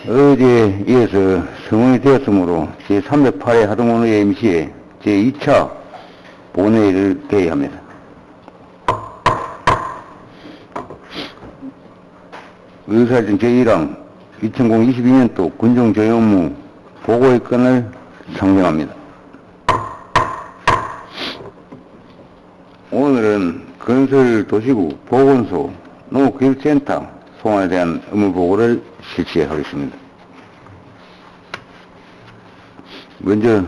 어제 이어서 성원이 되었으므로 제308회 하동원의 MC에 제2차 본회의를 개의합니다. 의사일정 제1항 2022년도 군정조회 업무 보고의 건을 상정합니다. 오늘은 건설도시구 보건소 농업교육센터 소환에 대한 업무보고를 실시하겠습니다. 먼저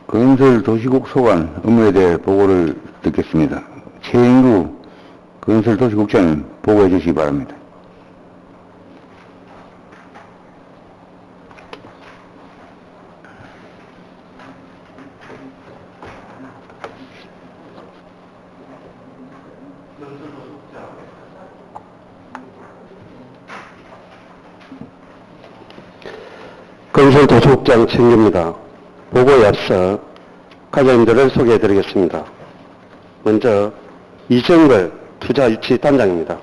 건설도시국 소관 업무에 대해 보고를 듣겠습니다. 최인구 건설도시국장님 보고해 주시기 바랍니다. 건설도시국장 최인구입니다. 보고에 앞서 과장님들을 소개해드리겠습니다. 먼저 이정걸 투자유치단장입니다.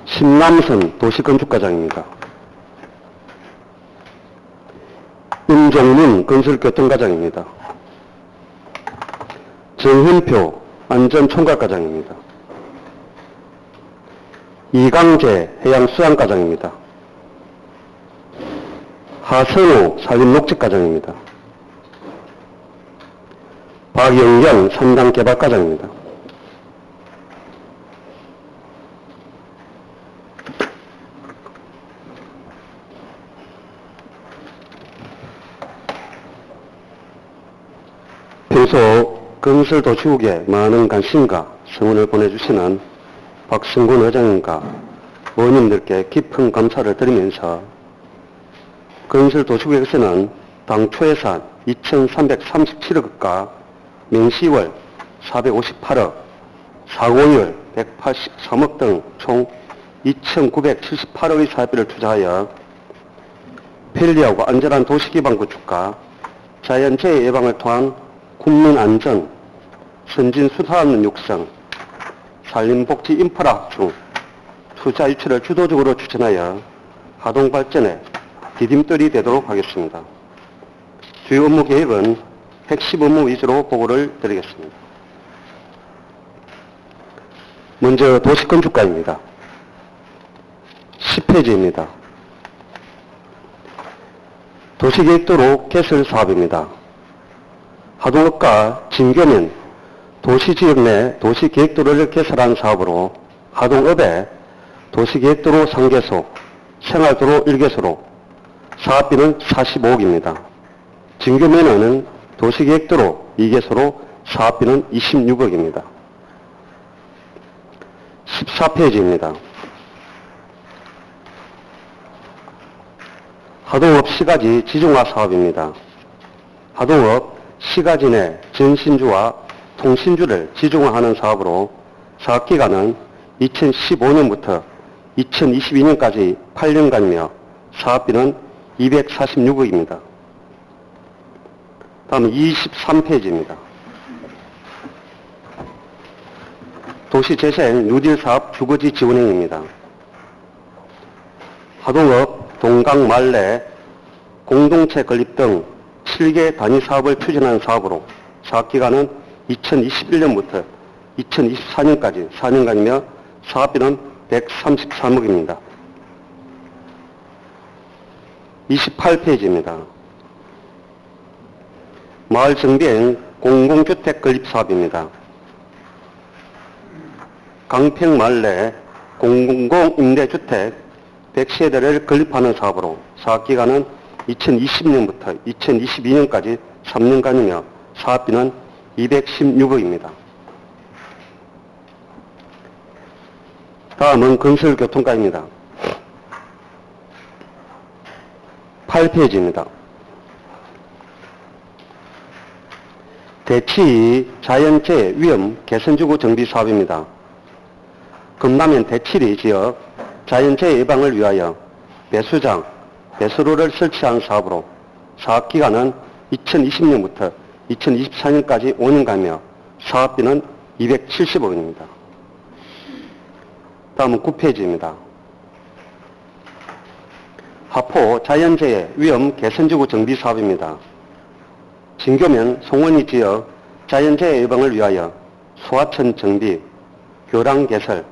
신남선 도시건축과장입니다. 임종문 건설교통과장입니다. 정현표 안전총괄과장입니다. 이강재 해양수산과장입니다. 하선우 산림녹지과장입니다. 박영경 산당개발과장입니다. 평소 건설도시국에 많은 관심과 성원을 보내주시는 박승군 의장님과 의원님들께 깊은 감사를 드리면서 건설도시국에서는 당초 예산 2,337억과 명시월 458억, 사고율 183억 등 총 2,978억의 사업비를 투자하여 편리하고 안전한 도시기반 구축과 자연재해 예방을 통한 국민안전, 선진수산업 육성, 산림복지 인프라 확충, 투자 유치를 주도적으로 추진하여 하동발전에 디딤돌이 되도록 하겠습니다. 주요 업무 계획은 핵심 업무 위주로 보고를 드리겠습니다. 먼저 도시건축과입니다. 10페이지입니다. 도시계획도로 개설 사업입니다. 하동읍과 진교면 도시지역 내 도시계획도로를 개설한 사업으로 하동읍에 도시계획도로 3개소, 생활도로 1개소로 사업비는 45억입니다. 진교면허는 도시계획도로 2개소로 사업비는 26억입니다. 14페이지입니다. 하동읍 시가지 지중화 사업입니다. 하동읍 시가지 내 전신주와 통신주를 지중화하는 사업으로 사업기간은 2015년부터 2022년까지 8년간이며 사업비는 246억입니다. 다음은 23페이지입니다. 도시재생 뉴딜 사업 주거지 지원행입니다. 하동읍 동강 말내 공동체 건립 등 7개 단위 사업을 추진하는 사업으로 사업기간은 2021년부터 2024년까지 4년간이며 사업비는 133억입니다. 28페이지입니다. 마을 정비행 공공주택 건립 사업입니다. 강평마을 내 공공임대주택 100세대를 건립하는 사업으로 사업기간은 2020년부터 2022년까지 3년간이며 사업비는 216억입니다. 다음은 건설교통과입니다. 8페이지입니다. 대치 자연재해 위험 개선지구 정비 사업입니다. 금남면 대치리 지역 자연재해 예방을 위하여 배수장, 배수로를 설치한 사업으로 사업기간은 2020년부터 2024년까지 5년간이며 사업비는 270억 원입니다. 다음은 9페이지입니다. 하포 자연재해 위험 개선지구 정비 사업입니다. 진교면 송원리 지역 자연재해 예방을 위하여 소하천 정비, 교량 개설,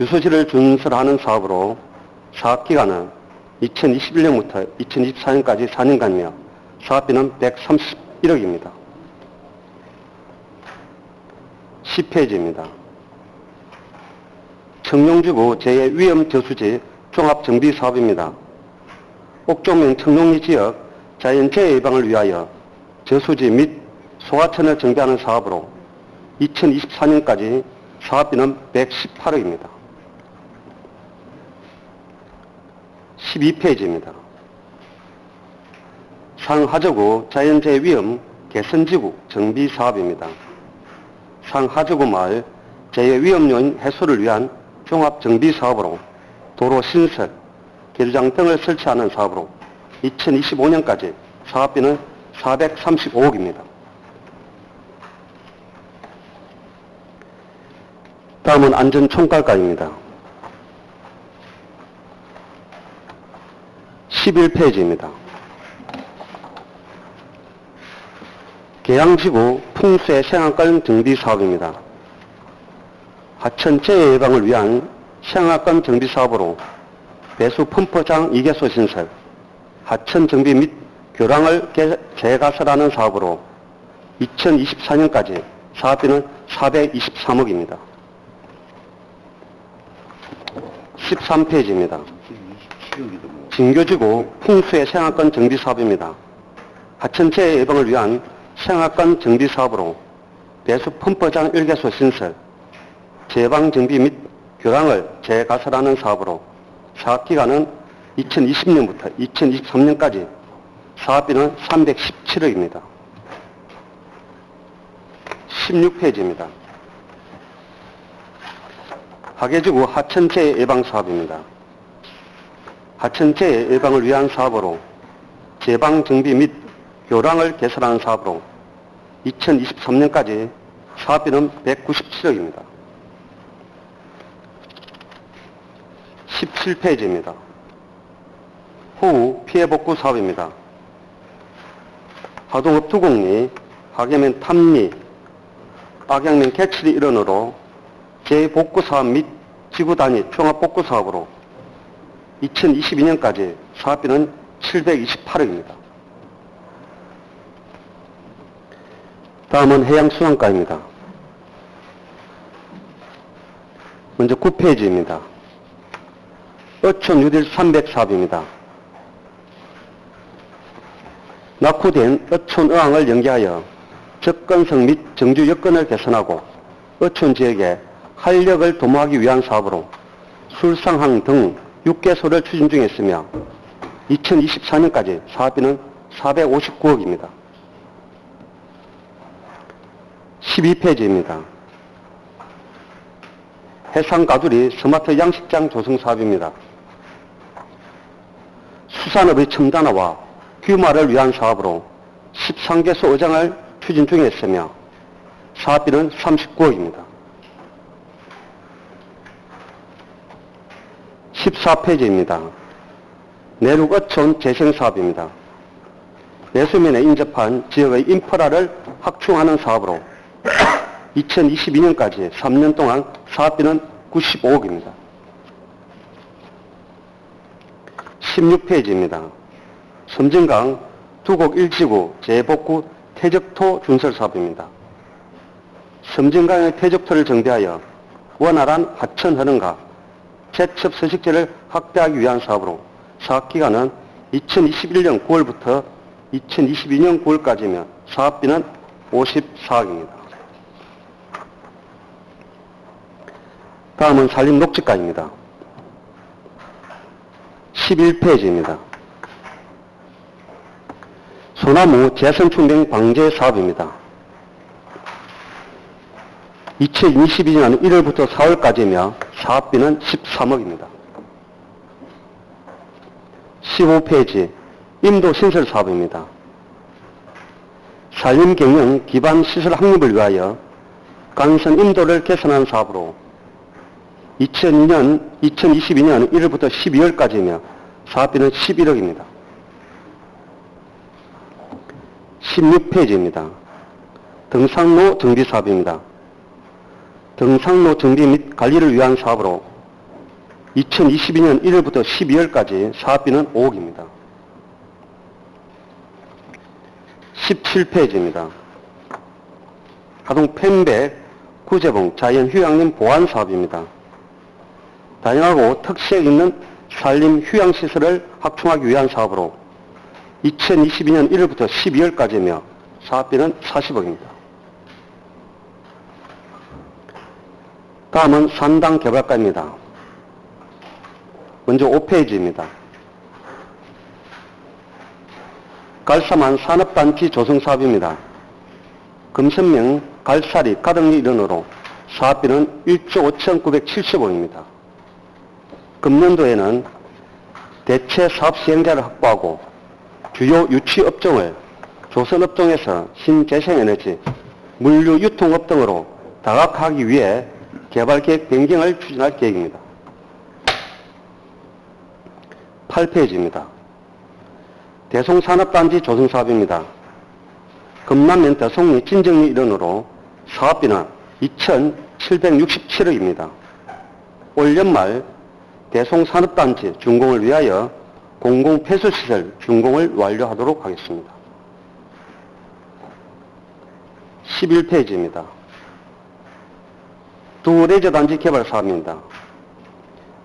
유수지를 준설하는 사업으로 사업기간은 2021년부터 2024년까지 4년간이며 사업비는 131억입니다. 10페이지입니다. 청룡지구 제2위험저수지 종합정비사업입니다. 옥종면 청룡리 지역 자연재해 예방을 위하여 저수지 및 소하천을 정비하는 사업으로 2024년까지 사업비는 118억입니다. 12페이지입니다. 상하저구 자연재해 위험 개선지구 정비사업입니다. 상하저구 마을 재해 위험 요인 해소를 위한 종합정비사업으로 도로 신설, 계류장 등을 설치하는 사업으로 2025년까지 사업비는 435억입니다. 다음은 안전총괄과입니다. 11페이지입니다. 계양지구 풍수의 생활권 정비 사업입니다. 하천 재해 예방을 위한 생활권 정비 사업으로 배수 펌프장 2개소 신설, 하천 정비 및 교량을 재가설하는 사업으로 2024년까지 사업비는 423억입니다. 13페이지입니다. 진교지구 풍수의 생활권 정비 사업입니다. 하천 재해 예방을 위한 생활권 정비 사업으로 배수 펌프장 1개소 신설, 제방 정비 및 교량을 재가설하는 사업으로 사업기간은 2020년부터 2023년까지 사업비는 317억입니다. 16페이지입니다. 하계지구 하천재해 예방사업입니다. 하천재해 예방을 위한 사업으로 제방 정비 및 교량을 개설하는 사업으로 2023년까지 사업비는 197억입니다. 17페이지입니다. 호우 피해복구 사업입니다. 하동읍 두곡리, 하계면 탐리, 악양면 개칠이 일원으로 재복구 사업 및 지구 단위 종합복구 사업으로 2022년까지 사업비는 728억입니다. 다음은 해양수산과입니다. 먼저 9페이지입니다. 어촌 유딜 300 사업입니다. 낙후된 어촌 어항을 연계하여 접근성 및 정주 여건을 개선하고 어촌 지역에 활력을 도모하기 위한 사업으로 술상항 등 6개소를 추진 중에 있으며 2024년까지 사업비는 459억입니다. 12페이지입니다. 해상가두리 스마트 양식장 조성 사업입니다. 수산업의 첨단화와 규모화를 위한 사업으로 13개소 어장을 추진 중에 있으며 사업비는 39억입니다. 14페이지입니다. 내륙 어촌 재생사업입니다. 내수면에 인접한 지역의 인프라를 확충하는 사업으로 2022년까지 3년 동안 사업비는 95억입니다. 16페이지입니다. 섬진강 두곡 1지구 재복구 퇴적토 준설 사업입니다. 섬진강의 퇴적토를 정비하여 원활한 하천 흐름과 제첩 서식지를 확대하기 위한 사업으로 사업기간은 2021년 9월부터 2022년 9월까지며 사업비는 54억입니다. 다음은 산림녹지과입니다. 11페이지입니다. 소나무 재선충병 방제 사업입니다. 2022년 1월부터 4월까지며 사업비는 13억입니다. 15페이지 임도 신설 사업입니다. 산림 경영 기반 시설 확립을 위하여 강선 인도를 개선하는 사업으로 2022년 1월부터 12월까지이며 사업비는 11억입니다. 16페이지입니다. 등산로 정비 사업입니다. 등산로 정비 및 관리를 위한 사업으로 2022년 1월부터 12월까지 사업비는 5억입니다. 17페이지입니다. 하동 펜백 구제봉 자연 휴양림 보완 사업입니다. 다양하고 특색 있는 산림 휴양시설을 확충하기 위한 사업으로 2022년 1월부터 12월까지이며 사업비는 40억입니다. 다음은 산당 개발가입니다. 먼저 5페이지입니다. 갈사만 산업단지 조성 사업입니다. 금선명 갈사리 가덕리 일원으로 사업비는 1조 5,970억입니다. 금년도에는 대체 사업 시행자를 확보하고 주요 유치 업종을 조선업종에서 신재생에너지, 물류 유통업 등으로 다각화하기 위해 개발계획 변경을 추진할 계획입니다. 8페이지입니다. 대송산업단지 조성사업입니다. 금남면 대송리 진정리 일원으로 사업비는 2,767억입니다. 올 연말 대송산업단지 준공을 위하여 공공폐수시설 준공을 완료하도록 하겠습니다. 11페이지입니다. 두 레저단지 개발 사업입니다.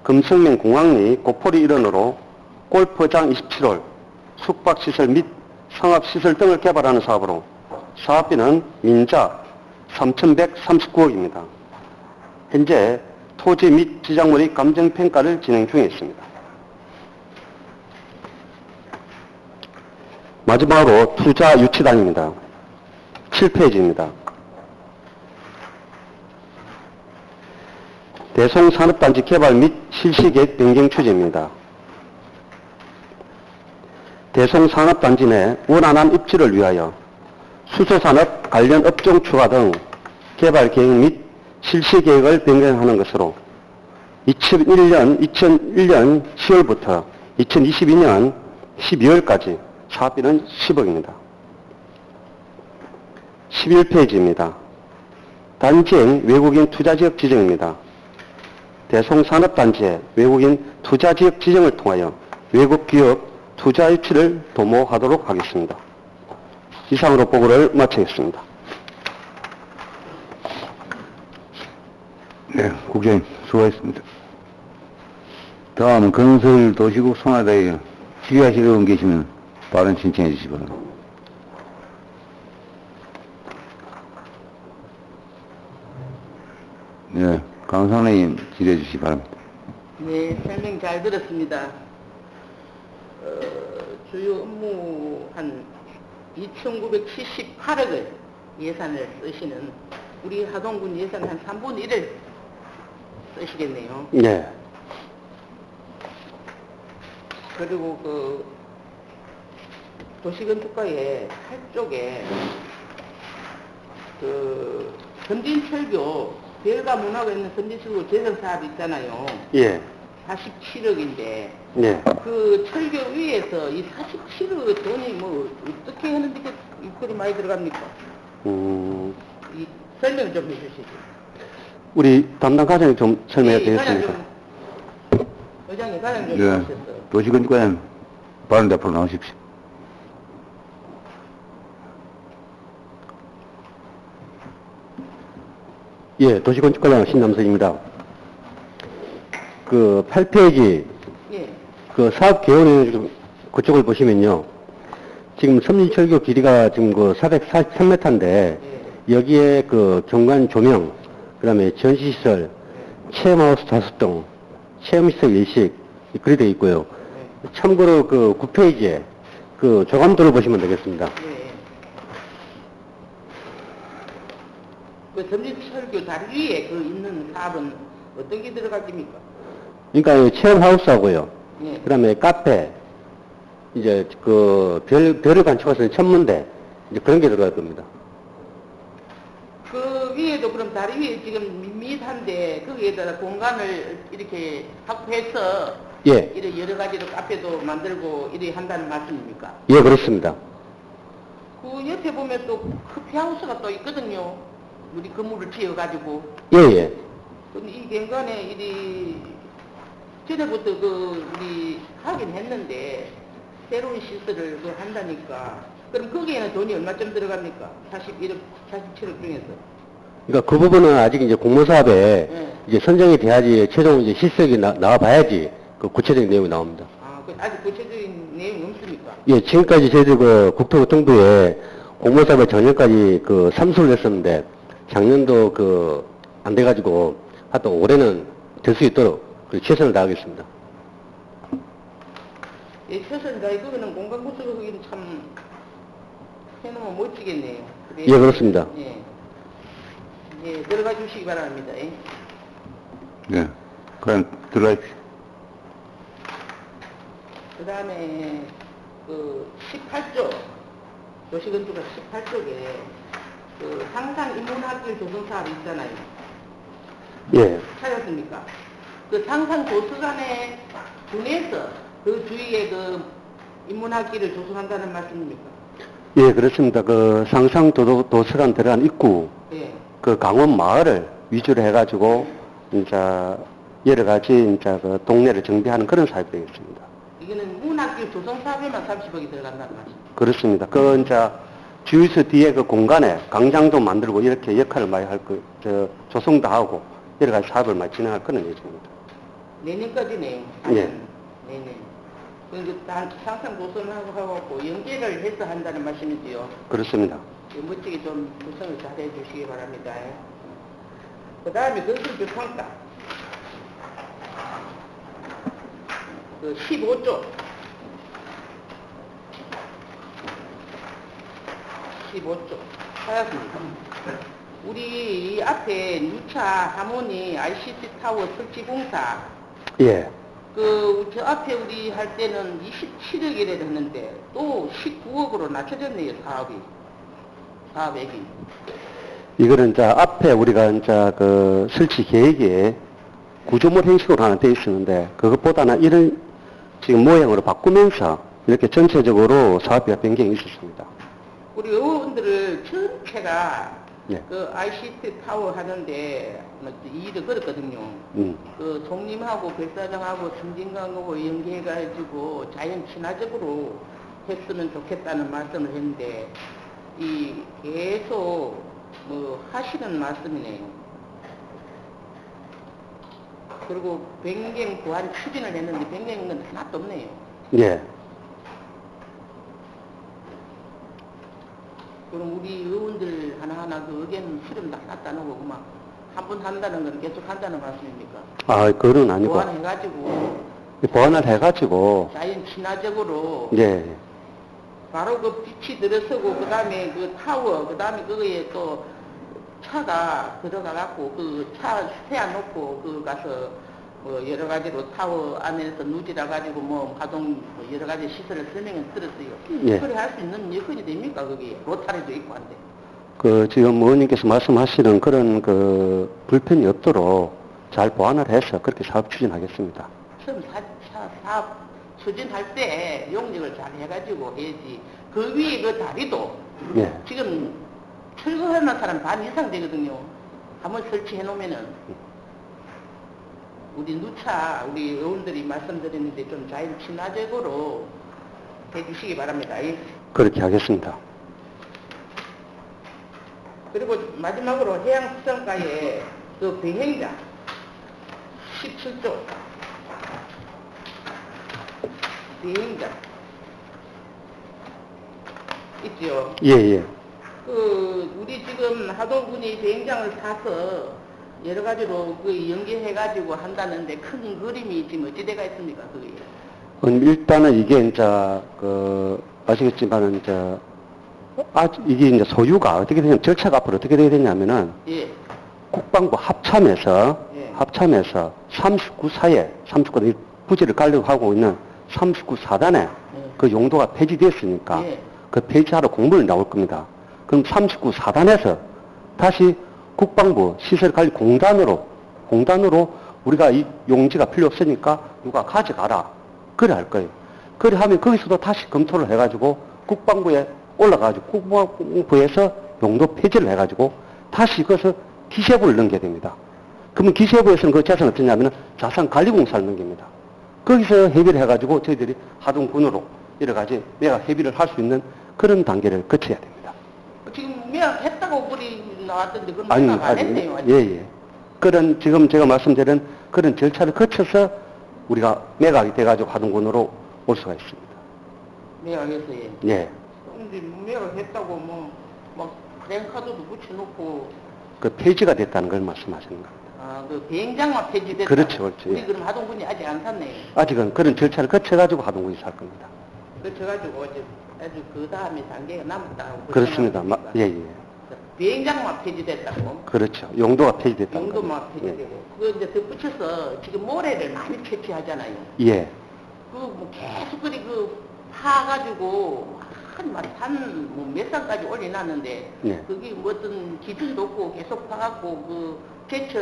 금성면 공항리 고포리 일원으로 골프장 27홀, 숙박시설 및 상업시설 등을 개발하는 사업으로 사업비는 민자 3,139억입니다. 현재 토지 및 지작물의 감정평가를 진행 중에 있습니다. 마지막으로 투자 유치단입니다. 7페이지입니다. 대송산업단지 개발 및 실시계획 변경 추진입니다. 대송산업단지 내 원활한 입지를 위하여 수소산업 관련 업종 추가 등 개발 계획 및 실시 계획을 변경하는 것으로 2001년 10월부터 2022년 12월까지 사업비는 10억입니다. 11페이지입니다. 단지행 외국인 투자지역 지정입니다. 대송산업단지의 외국인 투자지역 지정을 통하여 외국 기업 투자 유치를 도모하도록 하겠습니다. 이상으로 보고를 마치겠습니다. 네, 국장님 수고하셨습니다. 다음은 건설도시국 송화대에 질의하실 의원 계시면 발언 신청해 주시기 바랍니다. 네, 강상 의원 질의해 주시기 바랍니다. 네, 설명 잘 들었습니다. 주요 업무 한 2,978억을 예산을 쓰시는 우리 하동군 예산 한 3분의 1을 쓰시겠네요. 네. 그리고 그 도시건축과의 8쪽에 그 선진철교 별과 문화가 있는 선진철교 재생 사업 있잖아요. 예. 47억인데 네. 그 철교 위에서 이 47억 돈이 뭐 어떻게 하는데 이 그리 많이 들어갑니까? 이 설명 좀 해주시죠. 우리 담당 과장이 좀 설명해 네, 주겠습니까? 의장님 가장 좀 네, 하셨어요. 도시건축과장 발언 앞으로 나오십시오. 예, 도시건축과장 신남석입니다. 그 8페이지 예. 그 사업 개요는 그쪽을 보시면요. 지금 섬진철교 길이가 지금 그 443m인데 예. 여기에 그 경관 조명, 그다음에 전시시설, 체험하우스 5동, 체험시설 일식 그리 되어 있고요. 예. 참고로 그 9페이지에 그 조감도를 보시면 되겠습니다. 예. 그 섬진철교 다리 위에 그 있는 사업은 어떤 게 들어가십니까? 그러니까 체험하우스하고요. 예. 그다음에 카페, 이제 그 별을 관측할 수 있는 천문대, 이제 그런 게 들어갈 겁니다. 그 위에도 그럼 다리 위에 지금 밋밋한데 거기에다가 공간을 이렇게 확보해서 예, 이런 여러 가지로 카페도 만들고 이렇게 한다는 말씀입니까? 예, 그렇습니다. 그 옆에 보면 또 커피하우스가 또 있거든요. 우리 건물을 지어가지고. 예, 예. 근데 이 경관에 이리 전에부터 그 우리 하긴 했는데 새로운 시설을 그 한다니까. 그럼 거기에는 돈이 얼마쯤 들어갑니까? 41억, 47억 중에서. 그러니까 그 부분은 아직 이제 공모사업에 네. 이제 선정이 돼야지 최종 이제 실적이 나와 봐야지 그 구체적인 내용이 나옵니다. 아, 그 아직 구체적인 내용이 없습니까? 예, 지금까지 저희들 그 국토교통부에 공모사업에 작년까지 그 삼수를 했었는데 작년도 그 안 돼가지고 하여튼 올해는 될 수 있도록 그 최선을 다하겠습니다. 예, 최선 다이 그거는 공간구조가 거기는 참 해놓으면 멋지겠네요. 예, 그렇습니다. 예. 예, 들어가 주시기 바랍니다. 예. 예. 그럼 들어가십시오. 그 다음에 그 18조 도시건축가 18쪽에 그 상상 인문학교 조성 사업이 있잖아요. 예, 찾았습니까? 그 상상 도서관에 분해서 그 주위에 그 인문학기를 조성한다는 말씀입니까? 예, 그렇습니다. 그 상상도서관 들어간 입구, 예. 그 강원 마을을 위주로 해가지고 이제 여러 가지 이제 그 동네를 정비하는 그런 사업이 되겠습니다. 이거는 문학기 조성 사업에만 30억이 들어간다는 말씀입니다. 그렇습니다. 그 이제 주유소 뒤에 그 공간에 광장도 만들고 이렇게 역할을 많이 할 거, 조성도 하고 여러 가지 사업을 많이 진행할 그런 예정입니다. 내년까지네요. 예. 내년. 그 상상 도서관하고 하고 연계를 해서 한다는 말씀이지요. 그렇습니다. 멋지게 좀 구성을 잘 해주시기 바랍니다. 그 다음에 건설비 평가. 그 15조. 15조. 찾았습니까? 우리 이 앞에 누차 하모니 ICT 타워 설치 공사. 예. 저 앞에 우리 할 때는 27억이라 했는데 또 19억으로 낮춰졌네요, 사업액이. 이거는 이제 앞에 우리가 이제 그 설치 계획에 구조물 형식으로 하나 되어 있었는데 그것보다는 이런 지금 모양으로 바꾸면서 이렇게 전체적으로 사업비가 변경이 있었습니다. 우리 의원들을 전체가 예. 그 ICT 타워 하는데 일을 걸었거든요. 그 송림하고 별사장하고 승진강하고 연계해가지고 자연 친화적으로 했으면 좋겠다는 말씀을 했는데 이 계속 뭐 하시는 말씀이네요. 그리고 변경 보완 추진을 했는데 변경인 건 하나도 없네요. 예. 그럼 우리 의원들 하나하나 그 의견 수렴도 하나도 안 오고 막 한 번 한다는 건 계속 한다는 말씀입니까? 아, 그건 아니고 보완해가지고 보완을 해가지고 자연 친화적으로 예. 바로 그 빛이 들어서고 그 다음에 그 타워 그 다음에 그거에 또 차가 들어가갖고 그 차 세워놓고 그 가서 뭐 여러 가지로 타워 안에서 누지라 가지고 뭐 가동 뭐 여러 가지 시설을 설명을 들었어요. 예. 그래 할 수 있는 여건이 됩니까 거기 로타리도 있고 한데. 그 지금 의원님께서 말씀하시는 그런 그 불편이 없도록 잘 보완을 해서 그렇게 사업 추진하겠습니다. 처음 사업 추진할 때 용역을 잘 해가지고 해야지. 그 위에 그 다리도 예. 지금 철거하는 사람 반 이상 되거든요. 한번 설치해 놓으면은 우리 누차 우리 의원들이 말씀드렸는데 좀 자연 친화적으로 해주시기 바랍니다. 예. 그렇게 하겠습니다. 그리고 마지막으로 해양수산가에 그 비행장 17조 비행장 있죠. 예, 예. 우리 지금 하도군이 비행장을 사서 여러 가지로 그 연계해가지고 한다는데 큰 그림이 지금 어찌 돼가 있습니까, 그게? 일단은 이게 이제 아시겠지만은 이게 이제 소유가 어떻게 되냐면 절차가 앞으로 어떻게 되게 되냐면은 예. 국방부 합참에서 예. 39사에 39 부지를 깔려고 하고 있는 39사단에 예. 그 용도가 폐지됐으니까 예. 그 폐지하러 공문이 나올 겁니다. 그럼 39 4단에서 다시 국방부 시설관리공단으로 우리가 이 용지가 필요 없으니까 누가 가져가라. 그래 할 거예요. 그래 하면 거기서도 다시 검토를 해가지고 국방부에 올라가가지고 국방부에서 용도 폐지를 해가지고 다시 그것을 기재부를 넘겨야 됩니다. 그러면 기재부에서는 그 자산을 어떻게 하면 자산관리공사를 넘깁니다. 거기서 협의를 해가지고 저희들이 하동군으로 여러 가지 매각 협의를 할 수 있는 그런 단계를 거쳐야 됩니다. 지금 매각했다고 글이 나왔던데 그건 매각 안 했네요. 아직. 예. 그런 지금 제가 말씀드린 그런 절차를 거쳐서 우리가 매각이 돼가지고 하동군으로 올 수가 있습니다. 매각해서 예. 예. 근데 매각했다고 막 랭카드도 붙여놓고 그 폐지가 됐다는 걸 말씀하시는 겁니다. 그 비행장만 폐지됐다. 그렇죠. 우리 예. 그럼 하동군이 아직 안 샀네요. 아직은 그런 절차를 거쳐가지고 하동군이 살 겁니다. 그래가지고 아주 그 다음에 단계가 남았다고. 그렇습니다. 예. 비행장만 폐지됐다고. 그렇죠. 용도가 폐지됐다는 겁니다. 용도만 폐지되고. 그거 이제 덧붙여서 지금 모래를 많이 채취하잖아요. 예. 뭐 계속 파가지고 몇 산까지 올려놨는데 예. 그게 뭐 어떤 기준도 없고 계속 파갖고 개척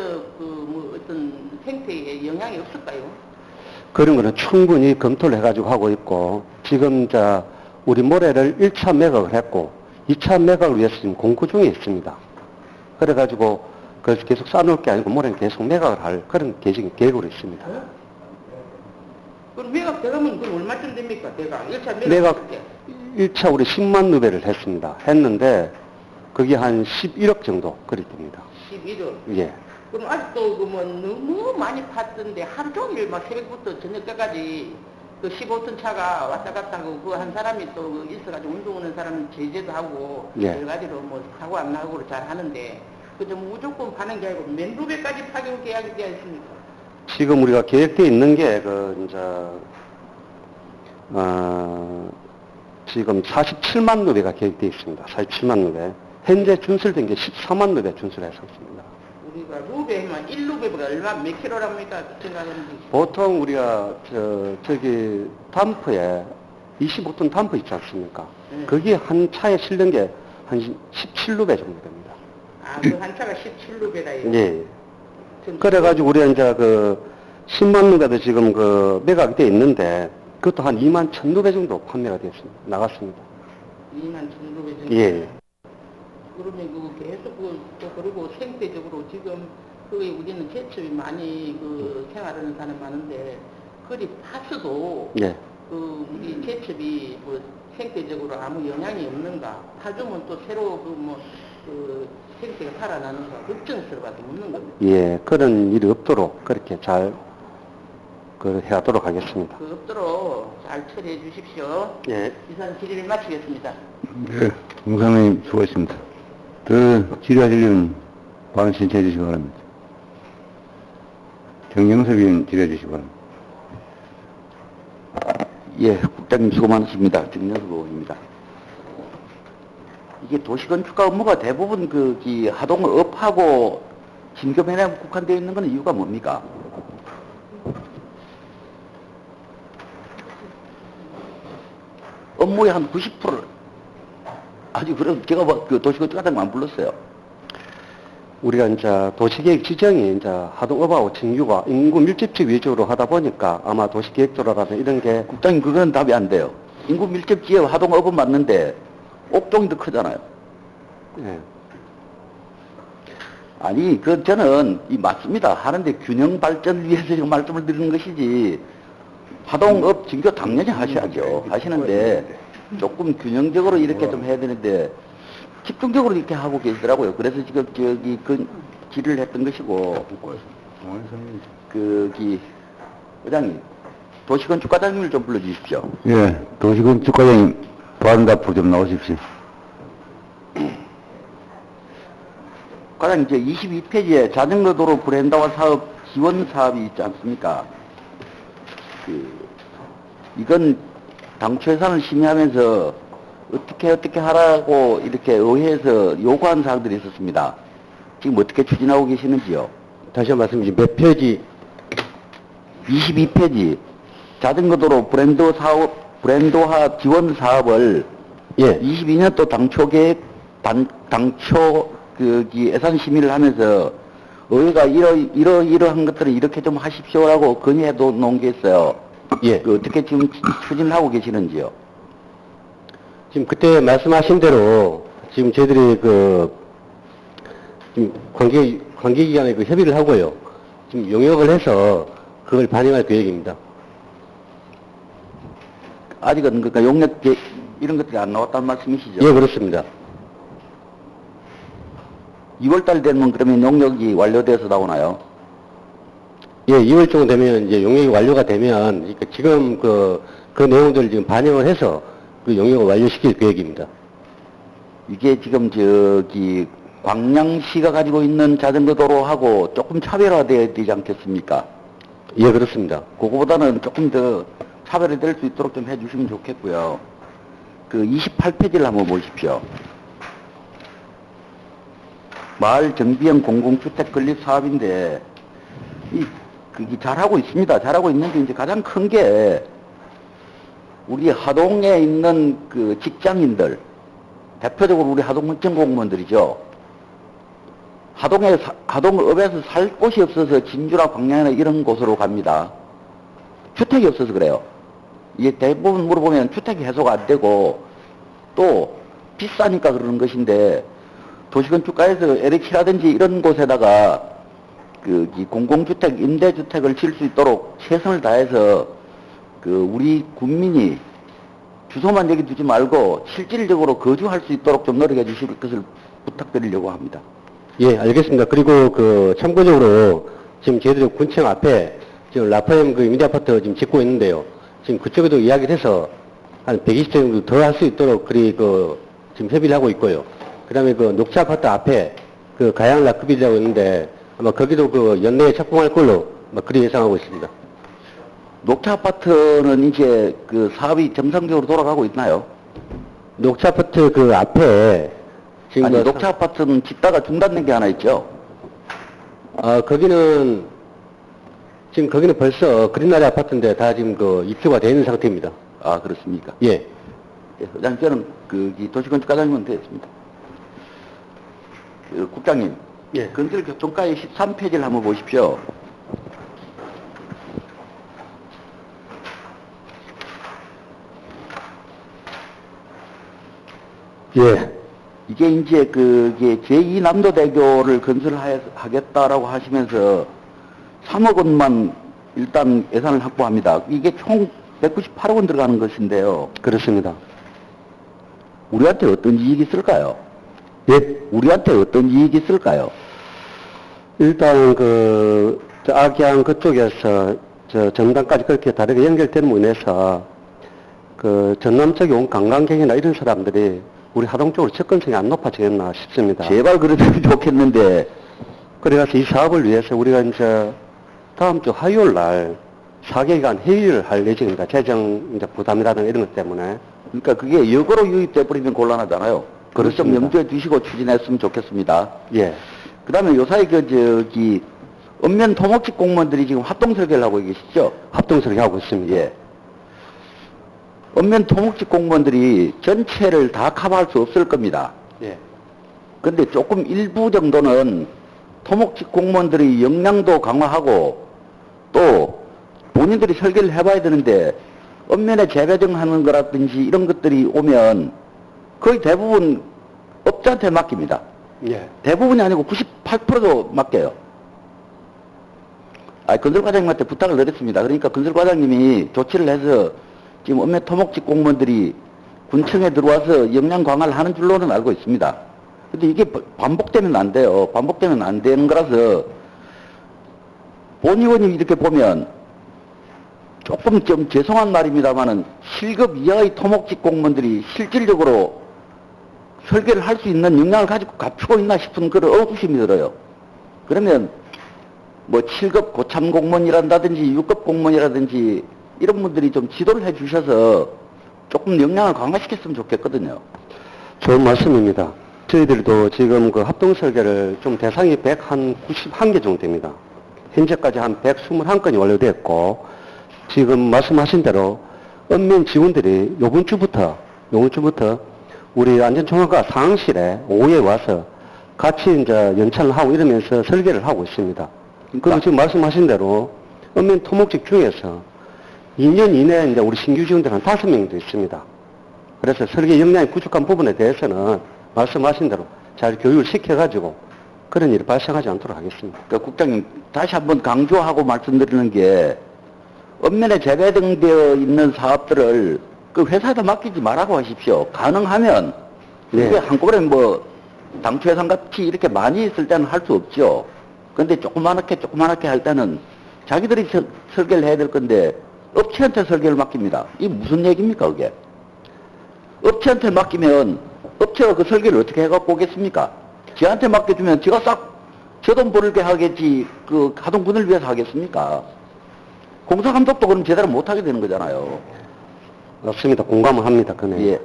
어떤 생태에 영향이 없을까요? 그런 거는 충분히 검토를 해가지고 하고 있고, 지금 우리 모래를 1차 매각을 했고, 2차 매각을 위해서 지금 공고 중에 있습니다. 그래가지고, 그래서 계속 쌓아놓을 게 아니고, 모래는 계속 매각을 할 그런 계획으로 있습니다. 그럼 매각 들어가면 그건 얼마쯤 됩니까? 대강 1차 매각 1차 우리 10만 누배를 했습니다. 했는데, 그게 한 11억 정도 그리 됩니다. 11억? 예. 그럼 아직도 너무 많이 팠던데 하루 종일 막 새벽부터 저녁 때까지 그 15톤 차가 왔다 갔다 하고 그 한 사람이 또 있어가지고 운동하는 사람은 제재도 하고 예. 여러 가지로 사고 안 나고 잘 하는데 그저 무조건 파는 게 아니고 몇 루베까지 파기로 계약이 되어 있습니까? 지금 우리가 계획되어 있는 게 지금 47만 누배가 계획되어 있습니다. 47만 누배. 현재 준설된 게 14만 누배 준설해서 있습니다. 우리가 루베만 1루베가 얼마 몇 킬로랍니까? 생각하는지. 보통 우리가 저기 담프에 25톤 담프 있지 않습니까? 거기에 한 차에 실는 게 한 17루베 정도 됩니다. 그 한 차가 17루베라요? 예. 그래가지고 우리가 이제 10만 루베도 지금 매각이 돼 있는데 그것도 한 2만 1,000루베 정도 판매가 됐습니다. 나갔습니다. 2만 1,000루베 정도? 예. 그러면 계속 또 그리고 생태적으로 지금 우리는 개첩이 많이 생활하는 사람 많은데 그리 파서도 예. 우리 개첩이 생태적으로 아무 영향이 없는가? 파주면 또 새로 생태가 살아나는가? 걱정스러워도 묻는 겁니다. 예, 그런 일이 없도록 그렇게 잘 해하도록 하겠습니다. 없도록 잘 처리해 주십시오. 예. 이상 질의를 마치겠습니다. 네, 공사님 수고했습니다. 더 질의하시려면 발언 신청해 주시기 바랍니다. 정영섭 의원 질의해 주시기 바랍니다. 예, 국장님 수고 많으십니다. 정영섭 의원입니다. 이게 도시건축가 업무가 대부분 하동업하고 진급해내고 국한되어 있는 건 이유가 뭡니까? 업무의 한 90%를 아주 그럼 제가 도시건축가장 안 불렀어요. 우리가 이제 도시계획 지정이 이제 하동업하고 진규가 인구 밀집지 위주로 하다 보니까 아마 도시계획조라든지 이런 게 국장님 그건 답이 안 돼요. 인구 밀집지에 하동업은 맞는데 옥동이 더 크잖아요. 예. 아니 저는 맞습니다. 하는데 균형 발전을 위해서 지금 말씀을 드리는 것이지 하동업 진교 당연히 하셔야죠. 하시는데 조금 균형적으로 이렇게 좀 해야 되는데 집중적으로 이렇게 하고 계시더라고요. 그래서 지금 질의를 했던 것이고 의장님 도시건축과장님을 좀 불러주십시오. 예, 도시건축과장님 발언 앞으로 좀 나오십시오. 과장님 22페이지에 자전거도로 브랜드화 사업 지원 사업이 있지 않습니까? 이건 당초 예산을 심의하면서 어떻게 하라고 이렇게 의회에서 요구한 사항들이 있었습니다. 지금 어떻게 추진하고 계시는지요? 다시 한 말씀 주시면 몇 페이지? 22페이지 자전거도로 브랜드화 지원 사업을 예. 22년 또 당초 계획, 당초 예산 심의를 하면서 의회가 이러한 것들을 이렇게 좀 하십시오라고 건의해 놓은 게 있어요. 예. 어떻게 지금 추진하고 계시는지요? 지금 그때 말씀하신 대로 지금 저희들이 지금 관계기관에 협의를 하고요. 지금 용역을 해서 그걸 반영할 계획입니다. 아직은 그러니까 용역 이런 것들이 안 나왔다는 말씀이시죠? 예, 그렇습니다. 2월달 되면 그러면 용역이 완료돼서 나오나요? 예, 2월 정도 되면 이제 용역이 완료가 되면 그러니까 지금 그 내용들을 지금 반영을 해서 그 용역을 완료시킬 계획입니다. 이게 지금 광양시가 가지고 있는 자전거 도로하고 조금 차별화되어야 되지 않겠습니까? 예, 그렇습니다. 그거보다는 조금 더 차별화될 수 있도록 좀 해주시면 좋겠고요. 그 28페이지를 한번 보십시오. 마을 정비형 공공주택 건립 사업인데 그게 잘하고 있습니다. 잘하고 있는데 이제 가장 큰 게 우리 하동에 있는 그 직장인들, 대표적으로 우리 하동군청 공무원들이죠. 하동읍에서 살 곳이 없어서 진주나 광양이나 이런 곳으로 갑니다. 주택이 없어서 그래요. 이게 대부분 물어보면 주택이 해소가 안 되고 또 비싸니까 그러는 것인데 도시건축가에서 LH라든지 이런 곳에다가 이 공공주택, 임대주택을 질 수 있도록 최선을 다해서 우리 국민이 주소만 여기 두지 말고 실질적으로 거주할 수 있도록 좀 노력해 주실 것을 부탁드리려고 합니다. 예, 알겠습니다. 그리고 참고적으로 지금 저희들이 군청 앞에 지금 라파엠 임대아파트 지금 짓고 있는데요. 지금 그쪽에도 이야기를 해서 한 120대 정도 더 할 수 있도록 지금 협의를 하고 있고요. 그 다음에 녹차아파트 앞에 가양 라크빌이라고 있는데 아마 거기도 연내에 착공할 걸로 그리 예상하고 있습니다. 녹차아파트는 이제 사업이 정상적으로 돌아가고 있나요? 녹차아파트 앞에 지금 아니, 녹차아파트는 짓다가 중단된 게 하나 있죠? 거기는 벌써 그린라리 아파트인데 다 지금 입주가 되어 있는 상태입니다. 아, 그렇습니까? 예. 예, 회장님, 저는 이 도시건축과장님은 되었습니다. 국장님. 예. 건설교통과의 13페이지를 한번 보십시오. 예. 이게 이제 제2남도대교를 건설하겠다라고 하시면서 3억 원만 일단 예산을 확보합니다. 이게 총 198억 원 들어가는 것인데요. 그렇습니다. 우리한테 어떤 이익이 있을까요? 예. 우리한테 어떤 이익이 있을까요? 일단 악양 그쪽에서 전당까지 그렇게 다르게 연결됨으로 인해서 전남 쪽에 온 관광객이나 이런 사람들이 우리 하동 쪽으로 접근성이 안 높아지겠나 싶습니다. 제발 그러면 좋겠는데. 그래서 이 사업을 위해서 우리가 이제 다음 주 화요일 날 4개간 회의를 할 예정입니다. 재정 부담이라든가 이런 것 때문에. 그러니까 그게 역으로 유입돼 버리면 곤란하잖아요. 그걸 좀 그렇습니다. 염두에 두시고 추진했으면 좋겠습니다. 예. 그 다음에 요사이 읍면 토목직 공무원들이 지금 합동 설계를 하고 계시죠? 합동 설계하고 있습니다. 예. 읍면 토목직 공무원들이 전체를 다 커버할 수 없을 겁니다. 예. 근데 조금 일부 정도는 토목직 공무원들이 역량도 강화하고 또 본인들이 설계를 해봐야 되는데 읍면에 재배정하는 거라든지 이런 것들이 오면 거의 대부분 업자한테 맡깁니다. 예. 대부분이 아니고 98%도 맡겨요. 건설과장님한테 부탁을 드렸습니다. 그러니까 건설과장님이 조치를 해서 지금 읍면 토목직 공무원들이 군청에 들어와서 역량 강화를 하는 줄로는 알고 있습니다. 근데 이게 반복되면 안 돼요. 반복되면 안 되는 거라서 본 의원님 이렇게 보면 조금 좀 죄송한 말입니다만은 실급 이하의 토목직 공무원들이 실질적으로 설계를 할 수 있는 역량을 가지고 갖추고 있나 싶은 그런 의구심이 들어요. 그러면 7급 고참 공무원이란다든지 6급 공무원이라든지 이런 분들이 좀 지도를 해 주셔서 조금 역량을 강화시켰으면 좋겠거든요. 좋은 말씀입니다. 저희들도 지금 합동 설계를 좀 대상이 191개 정도 됩니다. 현재까지 한 121건이 완료됐고, 지금 말씀하신 대로 읍면 직원들이 요번 주부터 우리 안전총괄과 상황실에 오후에 와서 같이 이제 연찬을 하고 이러면서 설계를 하고 있습니다. 그리고 지금 말씀하신 대로 읍면 토목직 중에서 2년 이내에 이제 우리 신규 직원들 한 5명도 있습니다. 그래서 설계 역량이 부족한 부분에 대해서는 말씀하신 대로 잘 교육을 시켜가지고 그런 일이 발생하지 않도록 하겠습니다. 그러니까 국장님, 다시 한번 강조하고 말씀드리는 게, 읍면에 재배등되어 있는 사업들을 그 회사에다 맡기지 말라고 하십시오. 가능하면, 네. 이게 한꺼번에 뭐, 당초 예산같이 이렇게 많이 있을 때는 할 수 없죠. 근데 조그맣게 할 때는 자기들이 설계를 해야 될 건데, 업체한테 설계를 맡깁니다. 이게 무슨 얘기입니까, 그게? 업체한테 맡기면, 업체가 그 설계를 어떻게 해갖고 오겠습니까? 지한테 맡겨주면 지가 싹 저 돈 벌게 하겠지, 그 하동군을 위해서 하겠습니까? 공사감독도 그럼 제대로 못하게 되는 거잖아요. 맞습니다. 공감을 합니다. 그네. 예.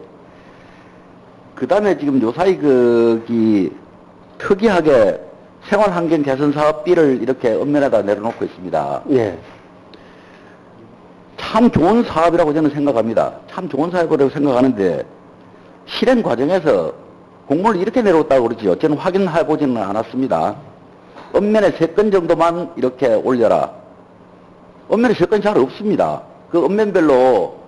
그 다음에 지금 요사이 특이하게 생활환경 개선 사업비를 이렇게 읍면에다 내려놓고 있습니다. 예. 참 좋은 사업이라고 저는 생각합니다. 참 좋은 사업이라고 생각하는데, 실행 과정에서 공문을 이렇게 내려왔다고 그러지요. 저는 확인해보지는 않았습니다. 읍면에 3건 정도만 이렇게 올려라. 읍면에 3건 잘 없습니다. 그 읍면별로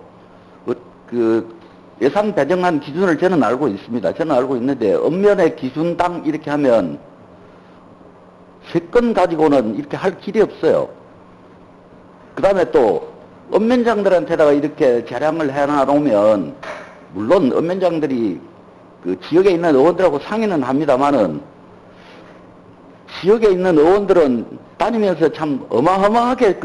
그 예산 배정한 기준을 저는 알고 있습니다. 저는 알고 있는데, 읍면의 기준당 이렇게 하면 3건 가지고는 이렇게 할 길이 없어요. 그 다음에 또 읍면장들한테다가 이렇게 재량을 해놔놓으면, 물론 읍면장들이 그 지역에 있는 의원들하고 상의는 합니다만은, 지역에 있는 의원들은 다니면서 참 어마어마하게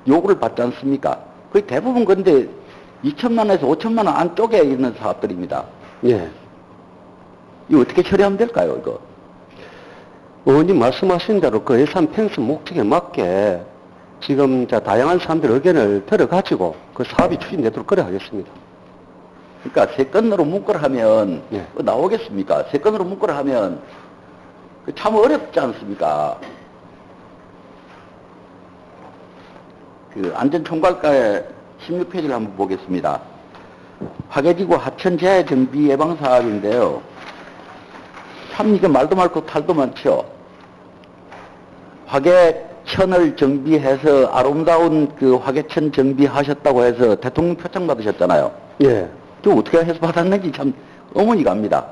요구를 받지 않습니까? 거의 대부분 근데 2천만에서 5천만 원 안쪽에 있는 사업들입니다. 예. 이거 어떻게 처리하면 될까요, 이거? 의원님 말씀하신 대로 그 예산 편성 목적에 맞게 지금 다양한 사람들의 의견을 들어가지고 그 사업이 추진되도록 그래 하겠습니다. 그러니까 3건으로 묶으라 하면 예. 나오겠습니까? 3건으로 묶으라 하면 참 어렵지 않습니까? 그 안전총괄과의 16페이지를 한번 보겠습니다. 화개지구 하천 재해 정비 예방 사업인데요. 참 이게 말도 많고 탈도 많죠. 화개천을 정비해서 아름다운 그 화개천 정비하셨다고 해서 대통령 표창 받으셨잖아요. 예. 또 어떻게 해서 받았는지 참 의문이 갑니다.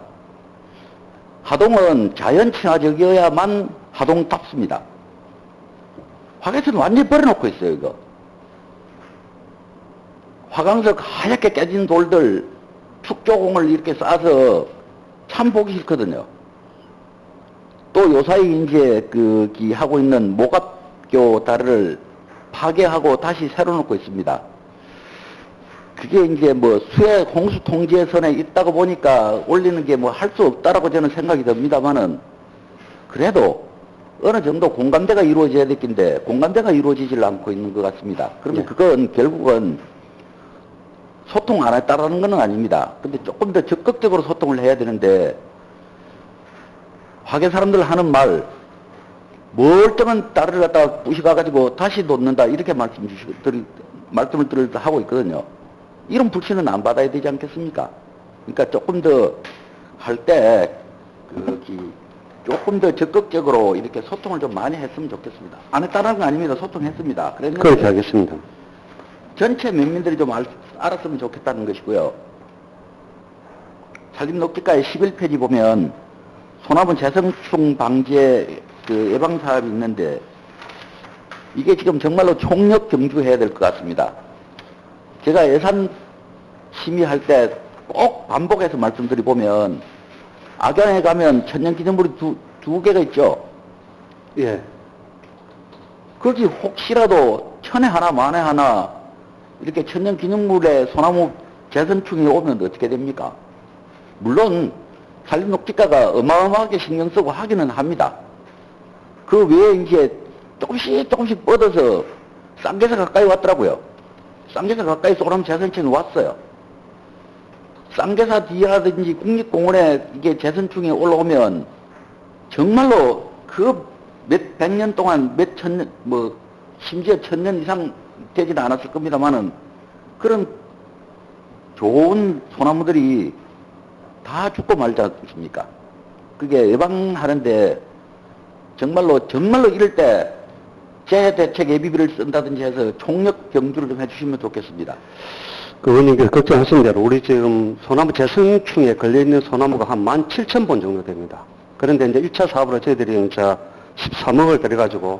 하동은 자연 친화적이어야만 하동답습니다. 화개천 완전히 버려놓고 있어요, 이거. 화강석 하얗게 깨진 돌들, 축조공을 이렇게 싸서 참 보기 싫거든요. 또 요사이 이제 하고 있는 목압교 다리를 파괴하고 다시 새로 놓고 있습니다. 그게 이제 뭐 수해 홍수 통제선에 있다고 보니까 올리는 게 뭐 할 수 없다라고 저는 생각이 듭니다만은, 그래도 어느 정도 공감대가 이루어져야 될 텐데 공감대가 이루어지질 않고 있는 것 같습니다. 그러면 네. 그건 결국은 소통 안 했다라는 건 아닙니다. 근데 조금 더 적극적으로 소통을 해야 되는데, 화계 사람들 하는 말, 멀쩡한 다리를 갖다가 부셔가지고 다시 놓는다, 이렇게 말씀을 하고 있거든요. 이런 불신은 안 받아야 되지 않겠습니까? 그러니까 조금 더 할 때, 조금 더 적극적으로 이렇게 소통을 좀 많이 했으면 좋겠습니다. 안 했다는 건 아닙니다. 소통했습니다. 그랬는데 그렇게 하겠습니다. 전체 면민들이 좀 알았으면 좋겠다는 것이고요. 산림녹지과의 11페이지 보면 소나무 재성충 방제 예방 사업이 있는데, 이게 지금 정말로 총력 경주해야 될 것 같습니다. 제가 예산 심의할 때 꼭 반복해서 말씀드리보면, 악양에 가면 천년기념물이 두 개가 있죠. 예. 그렇지, 혹시라도 천에 하나 만에 하나 이렇게 천년기념물에 소나무 재선충이 오면 어떻게 됩니까? 물론 산림녹지과가 어마어마하게 신경 쓰고 하기는 합니다. 그 외에 이제 조금씩 뻗어서 쌍계사 가까이 왔더라고요. 쌍계사 가까이 소나무 재선충이 왔어요. 쌍계사 뒤라든지 국립공원에 이게 재선충이 올라오면 정말로 그 몇 백 년 동안 몇 천년, 심지어 1000년 이상 되지는 않았을 겁니다만은, 그런 좋은 소나무들이 다 죽고 말지 않습니까? 그게 예방하는데 정말로 이럴 때 재대책 예비비를 쓴다든지 해서 총력 경주를 좀 해주시면 좋겠습니다. 그 의원님께서 걱정하신 대로 우리 지금 소나무 재성충에 걸려있는 소나무가 한 17,000본 정도 됩니다. 그런데 이제 1차 사업으로 저희들이 이제 13억을 들여가지고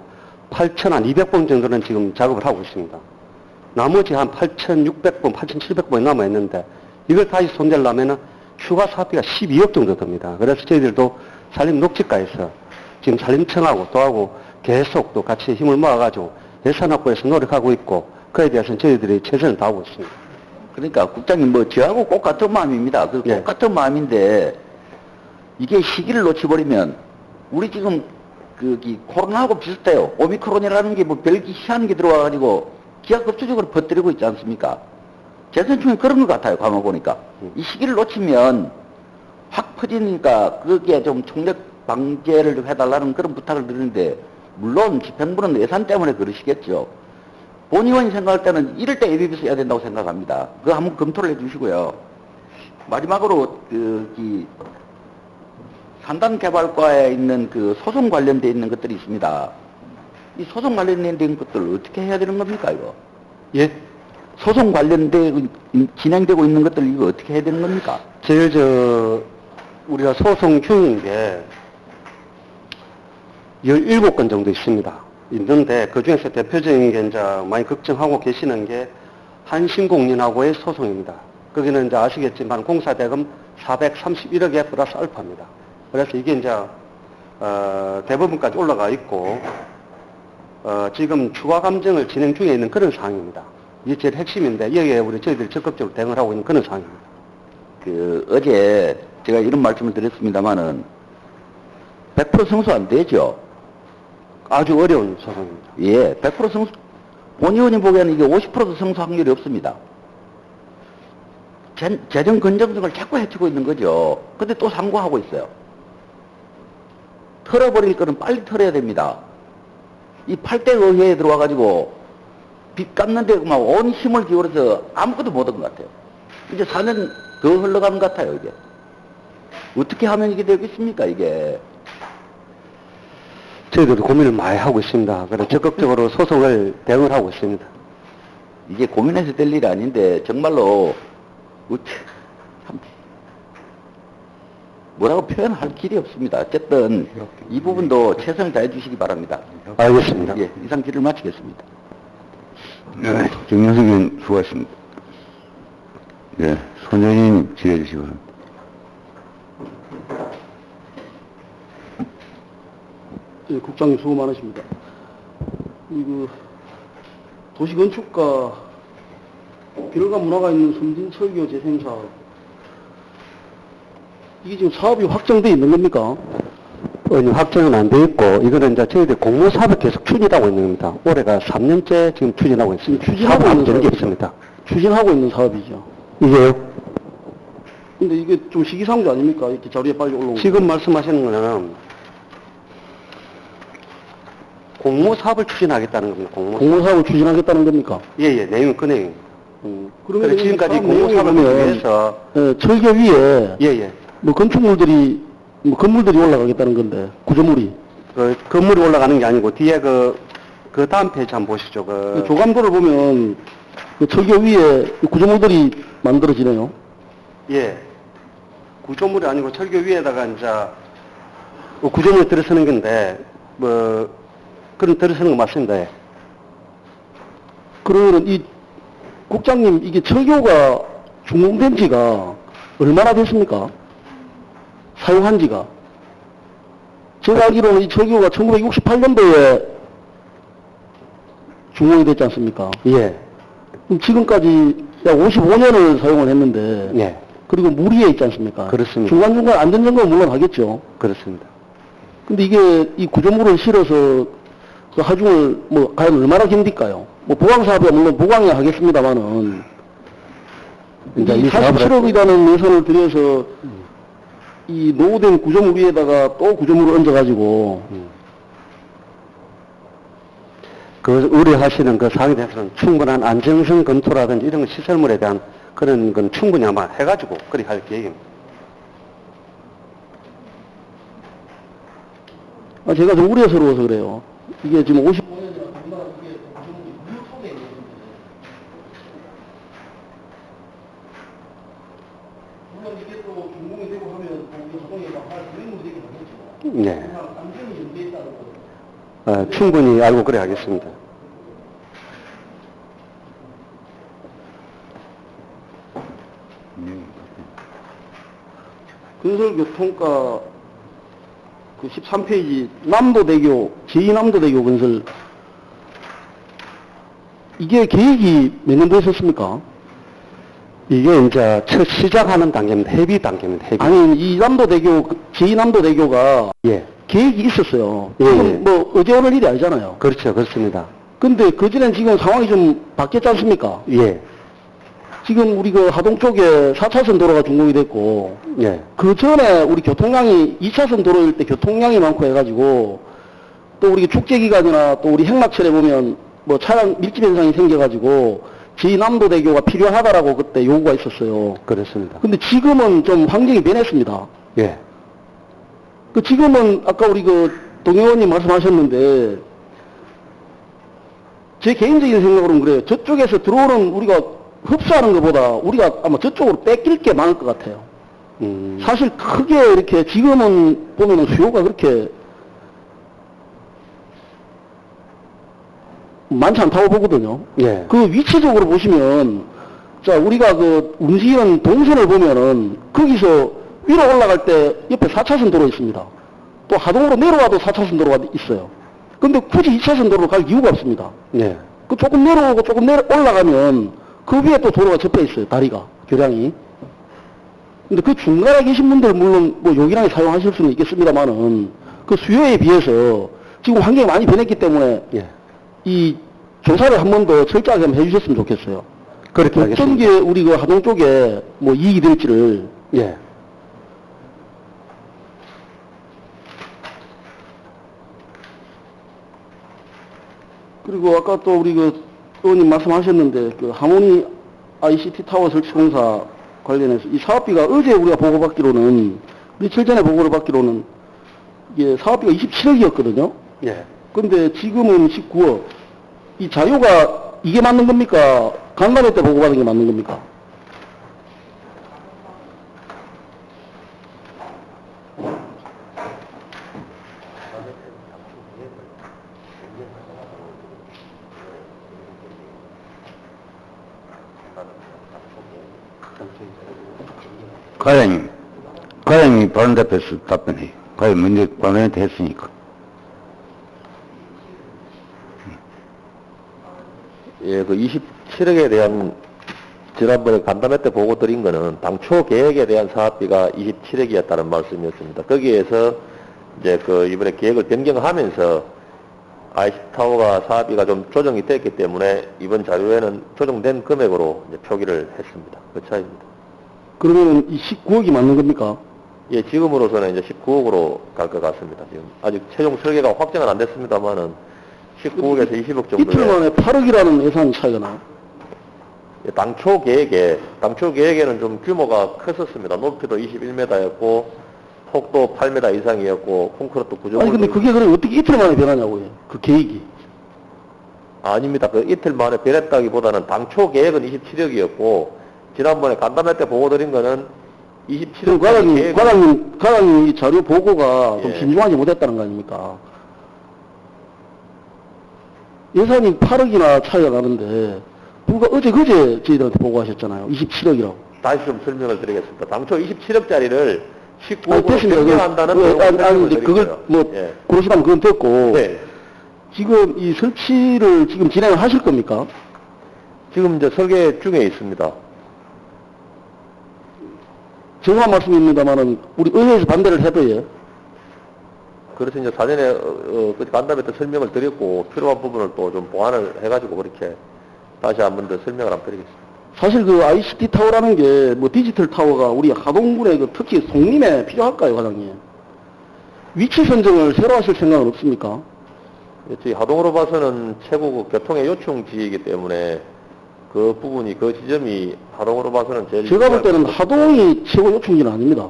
8,200본 정도는 지금 작업을 하고 있습니다. 나머지 한 8,600본, 8,700본이 남아있는데 이걸 다시 손대려면은 추가 사업비가 12억 정도 듭니다. 그래서 저희들도 산림녹지과에서 지금 산림청하고 또하고 계속 또 같이 힘을 모아가지고 예산 확보해서 노력하고 있고 그에 대해서는 저희들이 최선을 다하고 있습니다. 그러니까 국장님 뭐 저하고 꼭 같은 마음입니다. 그 예. 똑같은 마음인데 이게 시기를 놓쳐버리면 우리 지금 이 코로나하고 비슷해요. 오미크론이라는 게 뭐 별기 희한한 게 들어와가지고 기하급수적으로 퍼뜨리고 있지 않습니까? 재선충이 그런 것 같아요. 가만 보니까 이 시기를 놓치면 확 퍼지니까 그게 좀 총력 방제를 좀 해달라는 그런 부탁을 드리는데 물론 집행부는 예산 때문에 그러시겠죠. 본 의원이 생각할 때는 이럴 때 예비비 써야 된다고 생각합니다. 그거 한번 검토를 해주시고요. 마지막으로 이 산단개발과에 있는 그 소송 관련돼 있는 것들이 있습니다. 이 소송 관련된 것들 어떻게 해야 되는 겁니까 이거? 예? 소송 관련돼 진행되고 있는 것들 이거 어떻게 해야 되는 겁니까? 제일 우리가 소송 중인 게 17건 정도 있는데 그 중에서 대표적인 게 이제 많이 걱정하고 계시는 게 한신공인하고의 소송입니다. 거기는 이제 아시겠지만 공사대금 431억에 플러스 알파입니다. 그래서 이게 이제 대법원까지 올라가 있고 지금 추가 감정을 진행 중에 있는 그런 상황입니다. 이게 제일 핵심인데 여기에 저희들이 적극적으로 대응을 하고 있는 그런 상황입니다. 어제 제가 이런 말씀을 드렸습니다만은 100% 승소 안 되죠. 아주 어려운 소송입니다. 예, 100% 승소, 본 의원이 보기에는 이게 50%도 승소 확률이 없습니다. 재정 건전성을 자꾸 해치고 있는 거죠. 근데 또 상고하고 있어요. 털어버릴 거는 빨리 털어야 됩니다. 이 8대 의회에 들어와가지고 빚 갚는데 막 온 힘을 기울여서 아무것도 못한 것 같아요. 이제 4년 더 흘러가는 것 같아요, 이게. 어떻게 하면 이게 되겠습니까, 이게? 저희들도 고민을 많이 하고 있습니다. 그래서 적극적으로 소송을 대응을 하고 있습니다. 이게 고민해서 될 일이 아닌데 정말로 참 뭐라고 표현할 길이 없습니다. 어쨌든 이 부분도 최선을 다해 주시기 바랍니다. 알겠습니다. 예, 이상 질의를 마치겠습니다. 네, 정영석 의원 수고하셨습니다. 네, 손정희님 질의해 주시기 바랍니다. 예, 국장님 수고 많으십니다. 도시건축과 길과 문화가 있는 섬진설교 재생사업, 이게 지금 사업이 확정돼 있는 겁니까? 확정은 안 돼 있고 이거는 이제 저희들 공모사업을 계속 추진하고 있는 겁니다. 올해가 3년째 지금 추진하고 있습니다. 추진하고 사업은 있는 되는 게 사업이죠. 있습니다. 추진하고 있는 사업이죠. 이게요? 근데 이게 좀 시기상조 아닙니까? 이렇게 자리에 빨리 올라오고. 지금 말씀하시는 거는 공모사업을 추진하겠다는 겁니다. 공모사업을 추진하겠다는 겁니까? 예, 내용은 그 내용. 그러면 그래서 지금까지 사업 공모사업을 내용을 보면, 위해서 철교 위에 예. 뭐 건축물들이 건물들이 올라가겠다는 건데 구조물이 그 건물이 올라가는 게 아니고 뒤에 그 다음 페이지 한번 보시죠. 조감도를 보면 그 철교 위에 구조물들이 만들어지네요. 예. 구조물이 아니고 철교 위에다가 이제 구조물을 들어서는 건데 그런 들어서는 거 맞습니다. 예. 그러면 이 국장님 이게 철교가 준공된 지가 얼마나 됐습니까? 사용한 지가. 제가 알기로는 이 철교가 1968년도에 준공이 됐지 않습니까? 예. 그럼 지금까지 약 55년을 사용을 했는데 예. 그리고 무리에 있지 않습니까? 그렇습니다. 중간중간 안전점검은 물론 하겠죠. 그렇습니다. 근데 이게 이 구조물을 실어서 그 하중을 뭐 과연 얼마나 견딜까요? 뭐 보강 사업이야 물론 보강해야 하겠습니다만은 이제 이 이 사업을 47억이라는 예산을 들여서 이 노후된 구조물 위에다가 또 구조물을 얹어가지고 그 우려하시는 그 사항에 대해서는 충분한 안정성 검토라든지 이런 시설물에 대한 그런 건 충분히 아마 해가지고 그렇게 할 계획입니다. 제가 좀 우려스러워서 그래요. 이게 지금 55년이나 우리나라 이게 구조물이 물통에 있는 건데. 물론 이게 또 준공이 되고 하면 우리 하동에 막할 구조물이 되긴 하겠지만. 네. 안전이 연계에 있다는 거. 충분히 알고 그래 하겠습니다. 건설교통과 그 13페이지 남도대교, 제2남도대교 건설 이게 계획이 몇 년도에 있었습니까? 이게 이제 첫 시작하는 단계입니다. 협의 단계입니다. 협의. 아니 이 남도대교, 제2남도대교가 예. 계획이 있었어요. 예, 지금 예. 뭐 어제 오늘 일이 아니잖아요. 그렇죠. 그렇습니다. 근데 그전엔 지금 상황이 좀 바뀌었지 않습니까? 예. 지금 우리 그 하동 쪽에 4차선 도로가 준공이 됐고 예. 그 전에 우리 교통량이 2차선 도로일 때 교통량이 많고 해가지고 또 우리 축제기간이나 또 우리 행락철에 보면 뭐 차량 밀집 현상이 생겨가지고 제2남도대교가 필요하다라고 그때 요구가 있었어요. 그렇습니다. 근데 지금은 좀 환경이 변했습니다. 예. 그 지금은 아까 우리 그 동의원님 말씀하셨는데 제 개인적인 생각으로는 그래요. 저쪽에서 들어오는 우리가 흡수하는 것보다 우리가 아마 저쪽으로 뺏길 게 많을 것 같아요. 사실 크게 이렇게 지금은 보면은 수요가 그렇게 많지 않다고 보거든요. 예. 그 위치적으로 보시면 자 우리가 그 움직이는 동선을 보면은 거기서 위로 올라갈 때 옆에 4차선 도로 있습니다. 또 하동으로 내려와도 4차선 도로가 있어요. 근데 굳이 2차선 도로로 갈 이유가 없습니다. 예. 그 조금 내려오고 조금 올라가면 그 위에 또 도로가 접해 있어요. 다리가, 교량이. 근데 그 중간에 계신 분들 물론 뭐 요긴하게 사용하실 수는 있겠습니다만은 그 수요에 비해서 지금 환경이 많이 변했기 때문에 예. 이 조사를 한 번 더 철저하게 한번 해주셨으면 좋겠어요. 그렇게 어떤 하겠습니다. 게 우리 그 하동 쪽에 뭐 이익이 될지를. 예. 그리고 아까 또 우리 그 의원님 말씀하셨는데 그 하모니 ICT 타워 설치 공사 관련해서 이 사업비가 어제 우리가 보고받기로는 며칠 전에 보고를 받기로는 이게 사업비가 27억이었거든요. 예. 근데 지금은 19억. 이 자료가 이게 맞는 겁니까? 간담회 때 보고받은 게 맞는 겁니까? 과장님이 바른 답해서 답변해. 과연 먼저 과장한테 했으니까. 예, 그 27억에 대한 지난번에 간담회 때 보고 드린 거는 당초 계획에 대한 사업비가 27억이었다는 말씀이었습니다. 거기에서 이제 그 이번에 계획을 변경하면서 IC타워가 사업비가 좀 조정이 됐기 때문에 이번 자료에는 조정된 금액으로 이제 표기를 했습니다. 그 차이입니다. 그러면 이 19억이 맞는 겁니까? 예, 지금으로서는 이제 19억으로 갈 것 같습니다. 지금 아직 최종 설계가 확정은 안 됐습니다만은 19억에서 20억 정도. 이틀 만에 8억이라는 예산 차이가 나요. 예, 당초 계획에는 좀 규모가 컸었습니다. 높이도 21m였고, 폭도 8m 이상이었고, 콘크리트 구조물도. 아니 근데 그게 그럼 어떻게 이틀 만에 변하냐고요. 그 계획이. 아닙니다. 그 이틀 만에 변했다기보다는 당초 계획은 27억이었고, 지난번에 간담회 때 보고 드린 거는 27억. 그럼 과장님 이 자료 보고가 좀 예. 신중하지 못했다는 거 아닙니까? 예산이 8억이나 차이가 나는데 불과 어제-그제 저희들한테 보고하셨잖아요. 27억이라고. 다시 좀 설명을 드리겠습니다. 당초 27억짜리를 19억으로 됐습니다. 변경한다는 아니, 설명을 이제 그걸 드릴게요. 뭐 예. 그러시다면 그건 됐고 네. 지금 이 설치를 지금 진행을 하실 겁니까? 지금 이제 설계 중에 있습니다. 죄송한 말씀입니다만은 우리 의회에서 반대를 해도 예. 그래서 이제 사전에 그 간담회 때 설명을 드렸고 필요한 부분을 또 좀 보완을 해가지고 그렇게 다시 한 번 더 설명을 한번 드리겠습니다. 사실 그 ICT 타워라는 게 뭐 디지털 타워가 우리 하동군의 그 특히 송림에 필요할까요, 과장님? 위치 선정을 새로 하실 생각은 없습니까? 저희 하동으로 봐서는 최고 그 교통의 요충지이기 때문에 그 부분이, 그 지점이 하동으로 봐서는 제일. 제가 볼 때는 하동이 최고 요충지는 아닙니다.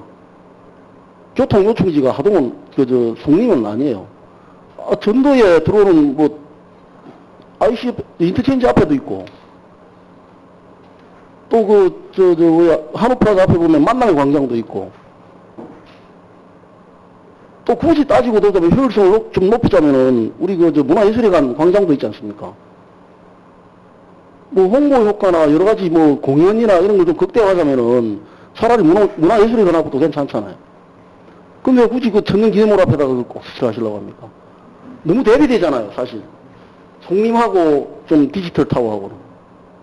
교통 요충지가 하동은, 송림은 아니에요. 전도에 들어오는 IC 인터체인지 앞에도 있고, 또 한우플라자 앞에 보면 만남의 광장도 있고, 또 굳이 따지고 보자면 효율성을 좀 높이자면은, 우리 문화예술회관 광장도 있지 않습니까? 홍보 효과나 여러 가지 공연이나 이런 걸 좀 극대화하자면은, 차라리 문화예술회관하고도 괜찮잖아요. 근데 굳이 천년기념물 앞에다가 꼭 설치하시려고 합니까? 너무 대비되잖아요, 사실. 송림하고 좀 디지털 타워하고는.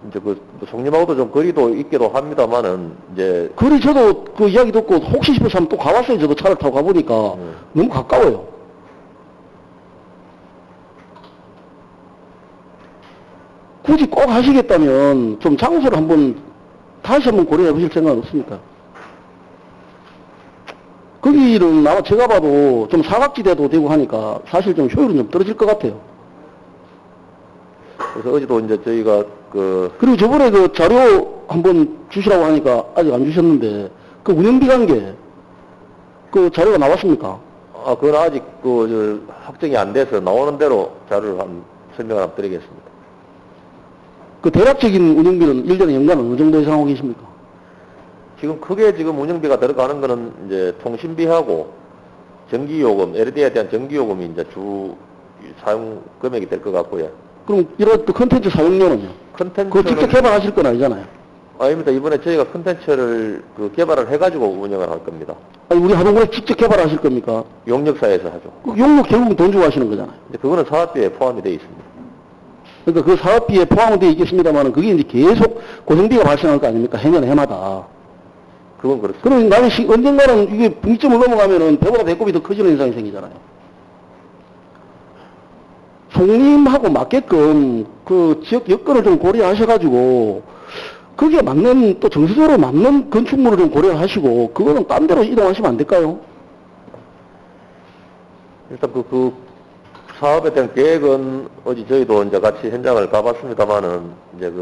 이제 송림하고도 좀 거리도 있기도 합니다만은, 이제. 그리 저도 그 이야기 듣고 혹시 싶어서 한번 또 가봤어요. 저도 차를 타고 가보니까 너무 가까워요. 굳이 꼭 하시겠다면 좀 장소를 다시 한번 고려해 보실 생각은 없습니까? 거기는 아마 제가 봐도 좀 사각지대도 되고 하니까 사실 좀 효율은 좀 떨어질 것 같아요. 그래서 어제도 이제 저희가 그리고 저번에 자료 한번 주시라고 하니까 아직 안 주셨는데, 운영비 관계, 자료가 나왔습니까? 그건 아직 확정이 안 돼서 나오는 대로 자료를 설명을 한번 드리겠습니다. 대략적인 운영비는 1년에 연간 어느 정도 예상하고 계십니까? 지금 크게 운영비가 들어가는 거는 이제 통신비하고 전기요금, LED에 대한 전기요금이 이제 주 사용 금액이 될 것 같고요. 그럼 이런 컨텐츠 사용료는요? 그거 직접 개발하실 건 아니잖아요. 아닙니다. 이번에 저희가 컨텐츠를 개발을 해가지고 운영을 할 겁니다. 아니, 우리 하동군에 직접 개발하실 겁니까? 용역사에서 하죠. 용역 결국은 돈 주고 하시는 거잖아요. 근데 그거는 사업비에 포함이 되어 있습니다. 그러니까 그 사업비에 포함은 되어 있겠습니다만 그게 이제 계속 고정비가 발생할 거 아닙니까? 해마다. 그건 그렇습니다. 그럼 나는 언젠가는 이게 분기점을 넘어가면은 배보다 배꼽이 더 커지는 현상이 생기잖아요. 송림하고 맞게끔 지역 여건을 좀 고려하셔가지고 거기에 맞는, 또 정서적으로 맞는 건축물을 좀 고려하시고 그거는 딴 데로 이동하시면 안 될까요? 일단 사업에 대한 계획은 어제 저희도 이제 같이 현장을 가봤습니다만은 이제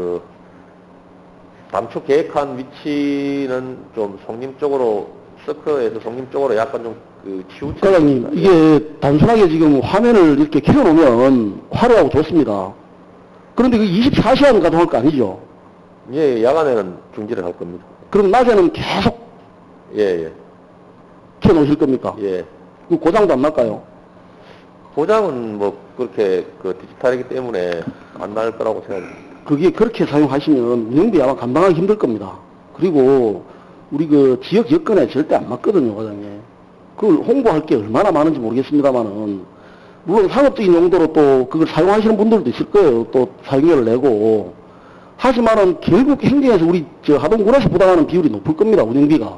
당초 계획한 위치는 좀 송림 쪽으로, 서커에서 송림 쪽으로 약간 좀 치우쳐. 과장님, 이게 단순하게 지금 화면을 이렇게 켜놓으면 화려하고 좋습니다. 그런데 24시간 가동할 거 아니죠? 예, 야간에는 중지를 할 겁니다. 그럼 낮에는 계속 예. 켜놓으실 겁니까? 예. 고장도 안 날까요? 고장은 그렇게 디지털이기 때문에 안 날 거라고 생각합니다. 그게 그렇게 사용하시면 운영비 아마 감당하기 힘들 겁니다. 그리고 우리 지역 여건에 절대 안 맞거든요, 과장님. 그걸 홍보할 게 얼마나 많은지 모르겠습니다만은, 물론 상업적인 용도로 또 그걸 사용하시는 분들도 있을 거예요. 또 사용료를 내고. 하지만은 결국 행정에서 우리 하동군에서 부담하는 비율이 높을 겁니다, 운영비가.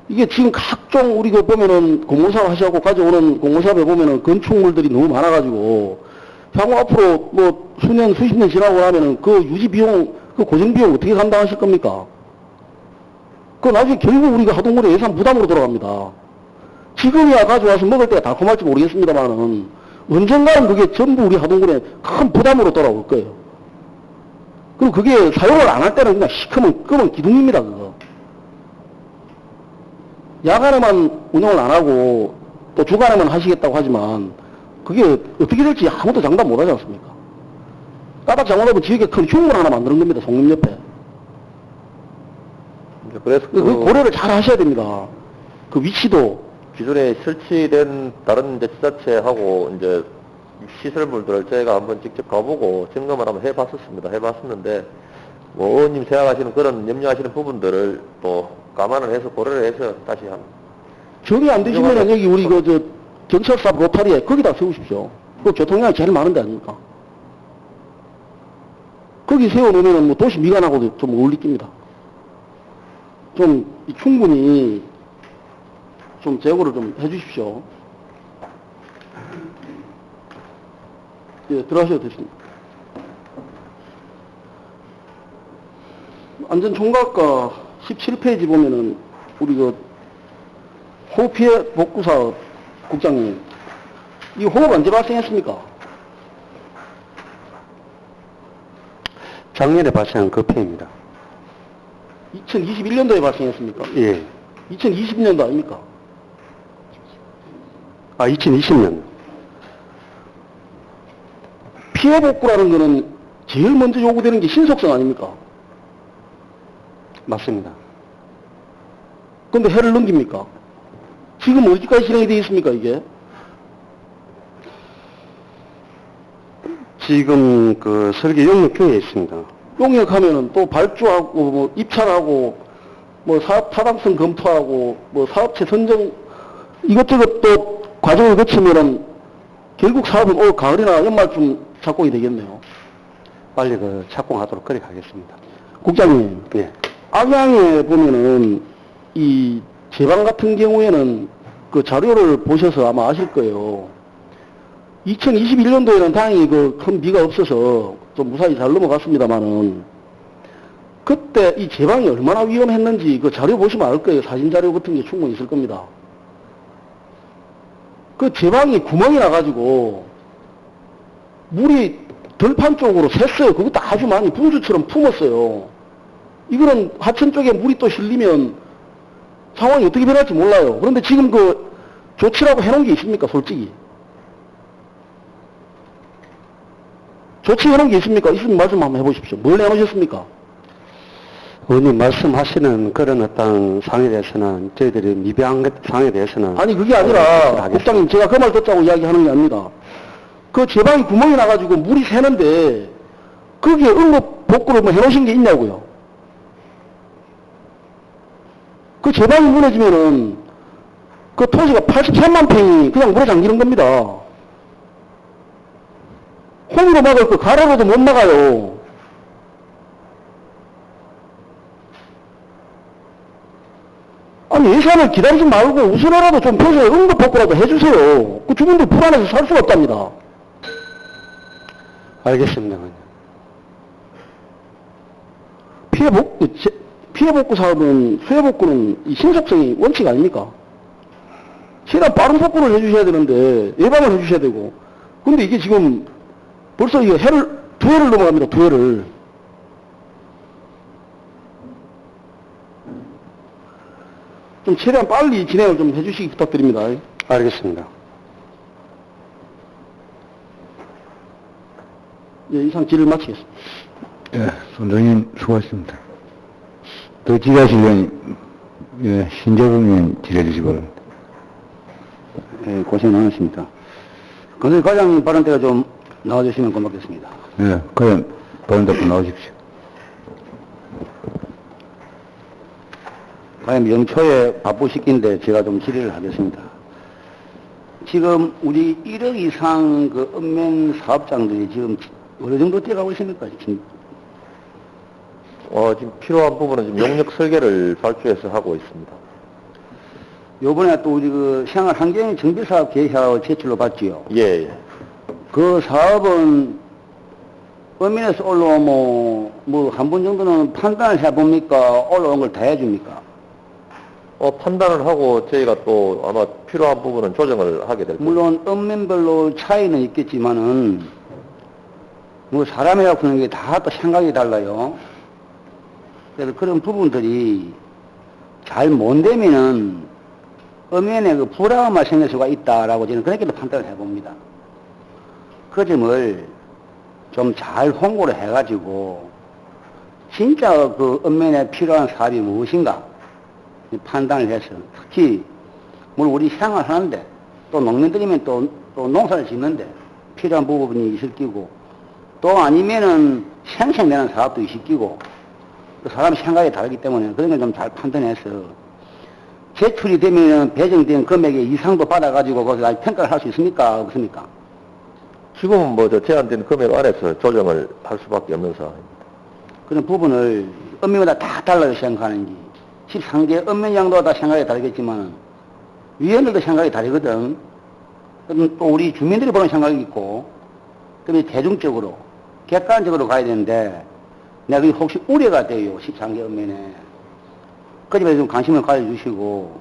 이게 지금 각종 우리 보면은 공모사업 하시고 가져오는 공모사업에 보면은 건축물들이 너무 많아가지고 향후 앞으로 수년, 수십 년 지나고 나면은 유지 비용, 고정 비용 어떻게 감당하실 겁니까? 나중에 결국 우리가 하동군의 예산 부담으로 돌아갑니다. 지금이야 가져와서 먹을 때가 달콤할지 모르겠습니다만은 언젠가는 그게 전부 우리 하동군에 큰 부담으로 돌아올 거예요. 그리고 그게 사용을 안 할 때는 그냥 시커먼 검은 기둥입니다, 그거. 야간에만 운영을 안 하고 또 주간에만 하시겠다고 하지만 그게 어떻게 될지 아무도 장담 못 하지 않습니까? 까딱 잘못하면 지역에 큰 흉물 하나 만드는 겁니다, 송림 옆에. 그래서 고려를 잘 하셔야 됩니다. 위치도. 기존에 설치된 다른 지자체하고 이제 시설물들을 저희가 한번 직접 가보고 점검을 한번 해봤었는데, 의원님 생각하시는 그런 염려하시는 부분들을 또 감안을 해서 고려를 해서 다시 정이 안 되시면 여기 우리 경찰서 로타리에 거기다 세우십시오. 교통량이 제일 많은 데 아닙니까? 거기 세워놓으면 도시 미관하고도 좀 어울리깁니다. 좀 충분히 좀 제고를 좀 해주십시오. 예, 들어가셔도 됐습니다. 안전총괄과 17페이지 보면은 우리 호흡피해 복구사업 국장님, 이 호흡 언제 발생했습니까? 작년에 발생한 그 피해입니다. 2021년도에 발생했습니까? 예. 2020년도 아닙니까? 아, 2020년. 피해 복구라는 거는 제일 먼저 요구되는 게 신속성 아닙니까? 맞습니다. 근데 해를 넘깁니까? 지금 어디까지 진행이 되어 있습니까, 이게? 지금 그 설계 용역 중에 있습니다. 용역하면은 또 발주하고, 뭐, 입찰하고, 뭐, 사업 타당성 검토하고, 뭐, 사업체 선정, 이것저것 또 과정을 거치면은 결국 사업은 올 가을이나 연말쯤 착공이 되겠네요. 빨리 그 착공하도록 그렇게 하겠습니다. 국장님, 예. 악양에 보면은 이 제방 같은 경우에는 그 자료를 보셔서 아마 아실 거예요. 2021년도에는 다행히 그 큰 비가 없어서 좀 무사히 잘 넘어갔습니다만은 그때 이 제방이 얼마나 위험했는지 그 자료 보시면 알 거예요. 사진 자료 같은 게 충분히 있을 겁니다. 그 제방이 구멍이 나가지고 물이 들판 쪽으로 샜어요. 그것도 아주 많이 분수처럼 품었어요. 이거는 하천 쪽에 물이 또 실리면 상황이 어떻게 변할지 몰라요. 그런데 지금 그 조치라고 해놓은 게 있습니까, 솔직히? 조치해놓은 게 있습니까? 있으면 말씀 한번 해보십시오. 뭘 해놓으셨습니까? 의원님 말씀하시는 그런 어떤 상에 대해서는 저희들이 미비한 상에 대해서는 아니, 그게 아니라, 하겠습니다. 국장님, 제가 그 말 듣자고 이야기하는 게 아닙니다. 그 제방이 구멍이 나가지고 물이 새는데, 거기에 응급 복구를 뭐 해놓으신 게 있냐고요. 그 제방이 무너지면은, 그 토지가 83만 평이 그냥 물에 잠기는 겁니다. 홈으로 막을 거 가로로도 못 막아요. 아니, 예산을 기다리지 말고 우선이라도 좀 평소에 응급 복구라도 해주세요. 그 주민들 불안해서 살 수가 없답니다. 알겠습니다. 의원님. 피해 복구 사업은, 수해 복구는 이 신속성이 원칙 아닙니까? 최대한 빠른 복구를 해주셔야 되는데, 예방을 해주셔야 되고. 근데 이게 지금 벌써 이거 두 해를 넘어갑니다, 두 해를. 좀 최대한 빨리 진행을 좀 해주시기 부탁드립니다. 알겠습니다. 예, 이상 질의를 마치겠습니다. 예, 선장님 수고하셨습니다. 더 질의하시려니, 예, 신재범 의원 질의해 주시기 바랍니다. 예, 고생 많으십니다. 건설 과장님 발언 때가 좀 나와주시면 고맙겠습니다. 예, 그럼 바른 답변 나오십시오. 과연 영초에 바쁘시긴데 제가 좀 질의를 하겠습니다. 지금 우리 1억 이상 그 읍면 사업장들이 지금 어느 정도 뛰어가고 있습니까? 지금 지금 필요한 부분은 지금 용역 설계를 발주해서 하고 있습니다. 요번에 또 우리 그 생활 환경 정비 사업 계획하고 제출로 받지요. 예, 예. 그 사업은 읍면에서 올라오면 뭐 한 번 정도는 판단을 해봅니까? 올라온 걸 다 해줍니까? 판단을 하고 저희가 또 아마 필요한 부분은 조정을 하게 될 겁니다. 물론 읍면별로 차이는 있겠지만은 뭐 사람이라고 하는 게 다 또 생각이 달라요. 그래서 그런 부분들이 잘 못 되면은 읍면에 그 불안함만 생길 수가 있다라고 저는 그렇게도 판단을 해봅니다. 그 점을 좀 잘 홍보를 해가지고 진짜 그 읍면에 필요한 사업이 무엇인가 판단을 해서 특히 물론 우리 생활하는데 또 농민들이면 또 농사를 짓는데 필요한 부분이 있을 끼고 또 아니면은 생성되는 사업도 있을 끼고 사람 생각이 다르기 때문에 그런 걸 좀 잘 판단해서 제출이 되면 배정된 금액의 이상도 받아가지고 거기서 평가를 할 수 있습니까? 없습니까? 지금은 뭐 제한된 금액 안에서 조정을 할 수밖에 없는 상황입니다. 그런 부분을 읍면마다 다 달라요 생각하는지 13개 읍면양도 다 생각이 다르겠지만 위원들도 생각이 다르거든. 그럼 또 우리 주민들이 보는 생각이 있고 그다음에 대중적으로 객관적으로 가야 되는데 내가 그게 혹시 우려가 돼요 13개 읍면에. 그 점에 좀 관심을 가져주시고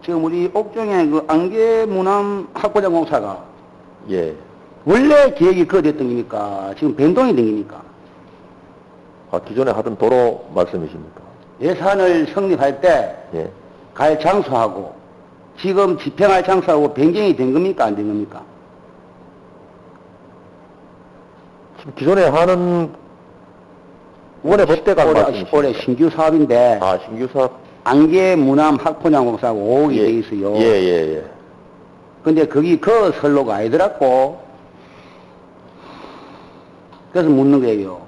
지금 우리 옥정에 그 안개무남 학고장 공사가 예. 원래 계획이 그거 됐던 겁니까? 지금 변동이 된 겁니까? 기존에 하던 도로 말씀이십니까? 예산을 성립할 때 예. 갈 장소하고 지금 집행할 장소하고 변경이 된 겁니까? 안 된 겁니까? 지금 기존에 하는 원의 법대가 올해 신규 사업인데 아, 신규 사업? 안개 무남 학포장공사하고 5억이 돼 있어요. 예. 근데 거기 그 선로가 아니더라고. 그래서 묻는 거예요.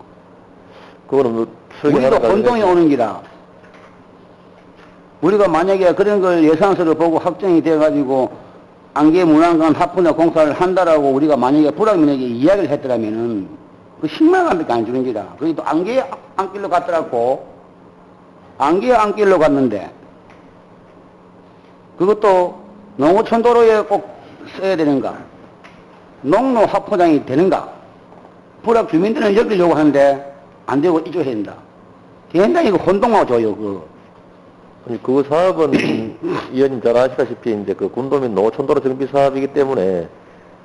그거는 뭐 우리도 혼동이 오는 기라. 우리가 만약에 그런 걸 예산서를 보고 확정이 돼가지고 안개 문안관 합분화 공사를 한다라고 우리가 만약에 불황민에게 이야기를 했더라면은 그 10만 원밖에 안 주는 기라. 거기 또 안개 안길로 갔더라고. 안개 안길로 갔는데 그것도 농어촌도로에 꼭 써야 되는가? 농로 합포장이 되는가? 불황 주민들은 여기려고 하는데 안 되고 이쪽에 해야 된다. 굉장히 그 혼동하고 줘요, 아니, 그 사업은 위원님 잘 아시다시피 이제 그 군도민 농어촌도로 정비 사업이기 때문에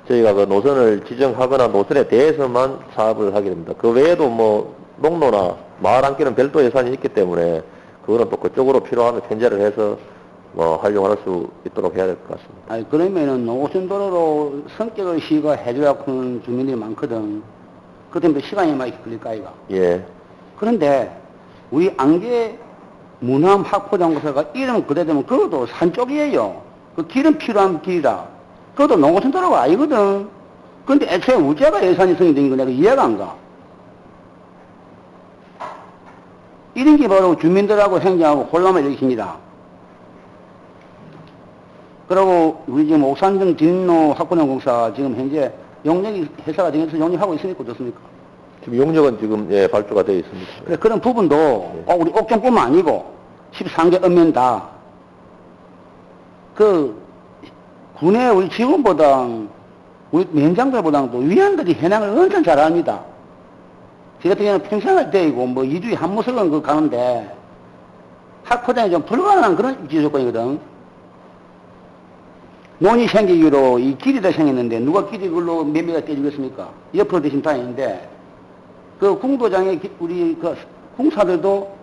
저희가 그 노선을 지정하거나 노선에 대해서만 사업을 하게 됩니다. 그 외에도 뭐 농로나 마을 안길은 별도 예산이 있기 때문에 그거는 또 그쪽으로 필요하면 편제를 해서 뭐 활용할 수 있도록 해야 될 것 같습니다. 아니, 그러면은 농어촌도로로 성격을 시가 해줘야 하는 주민들이 많거든. 그 때문에 시간이 많이 걸릴까, 아이가? 예. 그런데 우리 안개 문암 학포장고사가 이름 그래 되면 그것도 산 쪽이에요. 그 길은 필요한 길이라. 그것도 농어촌도로가 아니거든. 근데 애초에 우제가 예산이 성립된 거 내가 이해가 안 가. 이런 게 바로 주민들하고 행정하고 혼란을 일으킵니다. 그리고 우리 지금 옥산동 진로 학포장공사 지금 현재 용역이 회사가 정해서 용역하고 있습니까? 어떻습니까? 지금 용역은 지금 예, 발주가 되어 있습니다. 그래, 그런 부분도 우리 옥정뿐만 아니고 13개 읍면 다 그 군의 우리 직원보다 우리 면장들보다도 위원들이 현황을 엄청 잘합니다. 저 같은 경우는 평생을 때이고 뭐 2주에 한 무석은 그 가는데 학포장이 좀 불가능한 그런 입지 조건이거든. 논이 생기기로 이 길이가 생겼는데 누가 길이 그걸로 몇 미가 떼주겠습니까? 옆으로 대신 다니는데 그 궁도장에 우리 그 궁사들도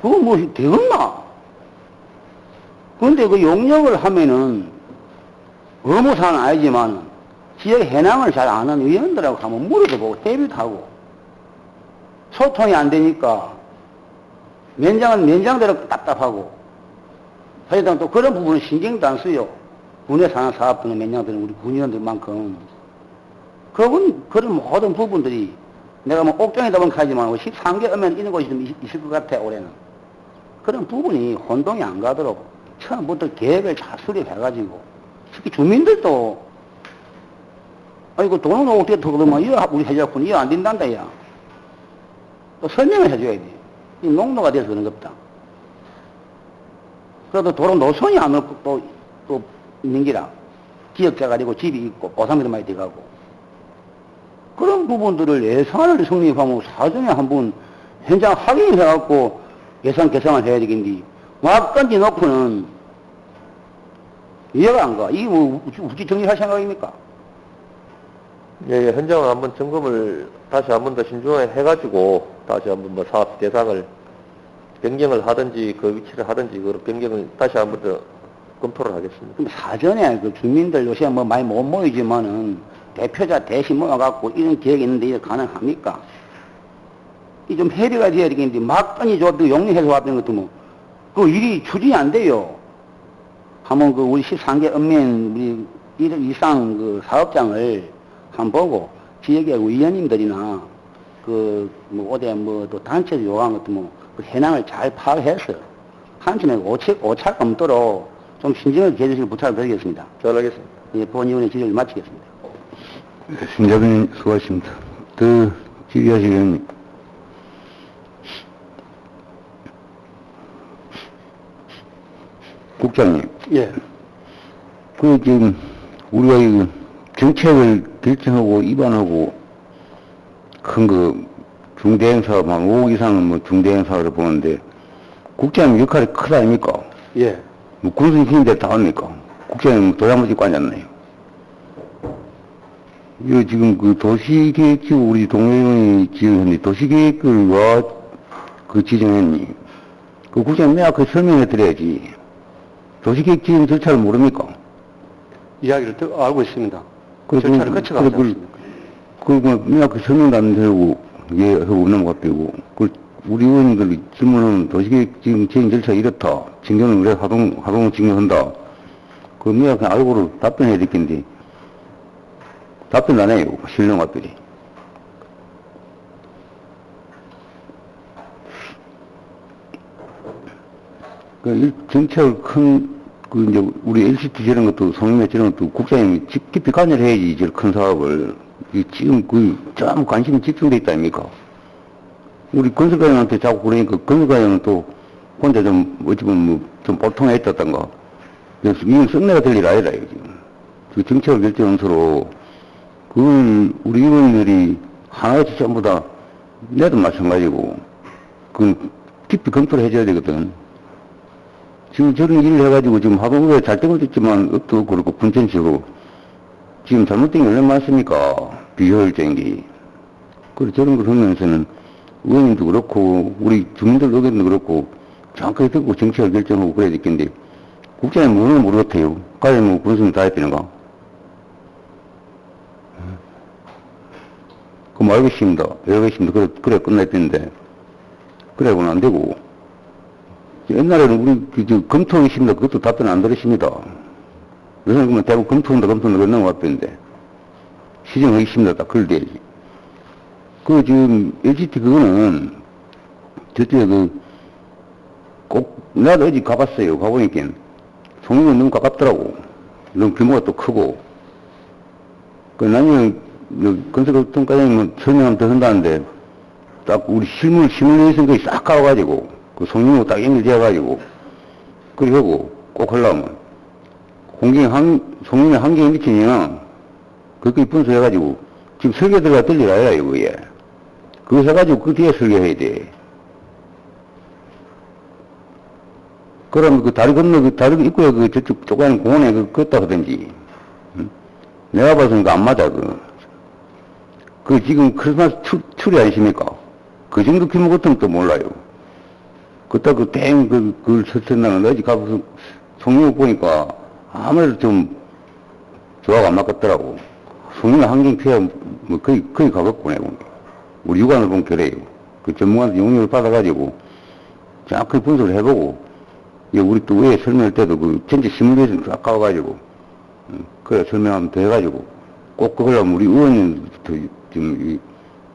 그거 뭐 되겠나? 그런데 그 용역을 하면은 의무사는 아니지만 지역 현황을 잘 아는 위원들하고 한번 물어도 보고 대비도 하고 소통이 안 되니까 면장은 면장대로 답답하고 하여튼 또 그런 부분은 신경도 안 쓰요. 군에 사는 사업부는 면장들은 우리 군의원들만큼 그런 모든 부분들이 내가 뭐 옥정이다 보니까 하지만 13개 오면 이런 곳이 좀 있을 것 같아, 올해는. 그런 부분이 혼동이 안 가도록 처음부터 계획을 잘 수립해가지고, 특히 주민들도, 아이고, 돈은 어떻게 더 그러면, 이거 우리 해줬군, 이거 안 된단다, 야. 또 설명을 해줘야 돼. 이 농로가 돼서 그런 겁니다. 그래도 도로 노선이 안 없고 또 있는 기라. 기역자 가지고 집이 있고, 고상비도 많이 들어가고. 그런 부분들을 예산을 성립하면 사전에 한번 현장 확인해갖고 예산 계산을 해야 되겠는데, 막 던져놓고는 이해가 안 가. 이게 뭐, 우리 정리할 생각입니까? 예, 현장을 한번 점검을 다시 한번 더 신중하게 해가지고 다시 한번 뭐 사업 대상을 변경을 하든지 그 위치를 하든지 그 변경을 다시 한번 더 검토를 하겠습니다. 그럼 사전에 그 주민들 요새 뭐 많이 못 모이지만은 대표자 대신 모아갖고 이런 계획이 있는데 이게 가능합니까? 이 좀 해리가 돼야 되겠는데 막 던져줘도 용리해서 왔던 것도 뭐 그 일이 추진이 안 돼요. 한번 그 우리 13개 읍면 우리 1일 이상 그 사업장을 한번 보고 지역의 의원님들이나 그 뭐 어디 뭐 또 단체도 요구한 것도 뭐 그 현황을 잘 파악해서 한침에 오차 검토로 좀 신경을 기해주시길 부탁을 드리겠습니다. 잘 알겠습니다. 예, 본위원회 질의를 마치겠습니다. 신자분님 수고하십니다. 더 질의하실 의원님. 국장님. 예. 그 지금 우리가 이 정책을 결정하고 입안하고 큰 그 중대형 사업 한 5억 이상은 뭐 중대형 사업을 보는데 국장님 역할이 크다 아닙니까? 예. 뭐 군수님 힘인데 다 합니까? 국장님 도장 찍고 앉았네요. 이거 지금 그 도시계획지구 우리 동해령이 지정했니? 도시계획을 그 지정했니? 그 국장 명확하게 설명해 드려야지. 도시계획 지정 절차를 모릅니까? 이야기를 알고 있습니다. 그 절차를 거쳐가지 않습니까? 그거 명확하게 설명도 안 되고, 예, 하고 넘어갔대고. 우리 의원님들 질문은 도시계획 지금 진행 절차 이렇다. 징계는 왜 하동 징계한다. 그 명확하게 알고로 답변해야 될 텐데, 답변 안 해요. 실령 앞들이. 정책을 이제, 우리 LCT 저런 것도, 성명회 저런 것도 국장님이 깊이 관여해야지, 저런 큰 사업을. 지금 좀 관심이 집중돼 있다 아닙니까? 우리 건설가형한테 자꾸 그러니까 건설가형은 또 혼자 좀, 어찌 보면 좀 볼통해 있었던가. 그래서 이건 썩내가 될 일 아니라, 지금. 그 정책을 결정한 서로, 그걸 우리 의원들이 하나같이 전부 다, 내도 마찬가지고, 깊이 검토를 해줘야 되거든. 지금 저런 일을 해가지고 지금 하동구에 잘 되고 있지만 업도 그렇고 분천식으로 지금 잘못된 게 얼마나 많습니까? 비효율적인 게. 그래 저런 걸 하면서는 의원님도 그렇고 우리 주민들 의견도 그렇고 정확하게 듣고 정책을 결정하고 그래야 되겠는데 국장님 뭐는 모르겠어요. 가야 뭐 그런 소리 다 했다는가? 그럼 알겠습니다. 알겠습니다. 그래 끝났던데. 그래고는 안 되고. 옛날에는 우리 검토하겠습니다. 그것도 답변 안 들으십니다. 요새는 그러면 대부분 검토한다 넘어갔던데. 시정하겠습니다. 딱 그걸 돼야지. 지금 LGT 그거는 저쪽에 나도 어제 가봤어요. 가보니까 송림은 너무 가깝더라고. 너무 규모가 또 크고. 나중에 건설업통과장님은 설명하면 더 한다는데 딱 우리 시뮬레이션 거의 싹 가가지고 송림하고 딱 연결되어가지고 그러고 꼭 하려면 송림의 환경에 미치면 그렇게 분석해가지고 지금 설계 들어가 들릴 아니라 이거에 그거 해가지고 그 뒤에 설계해야 돼. 그러면 다리 건너 다리 입구에 저쪽 쪼가는 공원에 그었다 하든지 응? 내가 봐서는 안 맞아 지금 크리스마스 추리 아니십니까? 그 정도 규모 같으면 또 몰라요. 그때 그걸 설쳤나는 어디 가서 송림을 보니까 아무래도 좀 조화가 안 맞겠더라고. 송림의 환경 피해 뭐 거의 가볍고 우리 육안을 보면 그래요. 전문가한테 용역을 받아가지고 정확하게 분석을 해보고 우리 또 외에 설명할 때도 전체 시뮬레이션 쫙 가가지고 그래 설명하면 더 해가지고 꼭 그걸 하면 우리 의원님부터 지금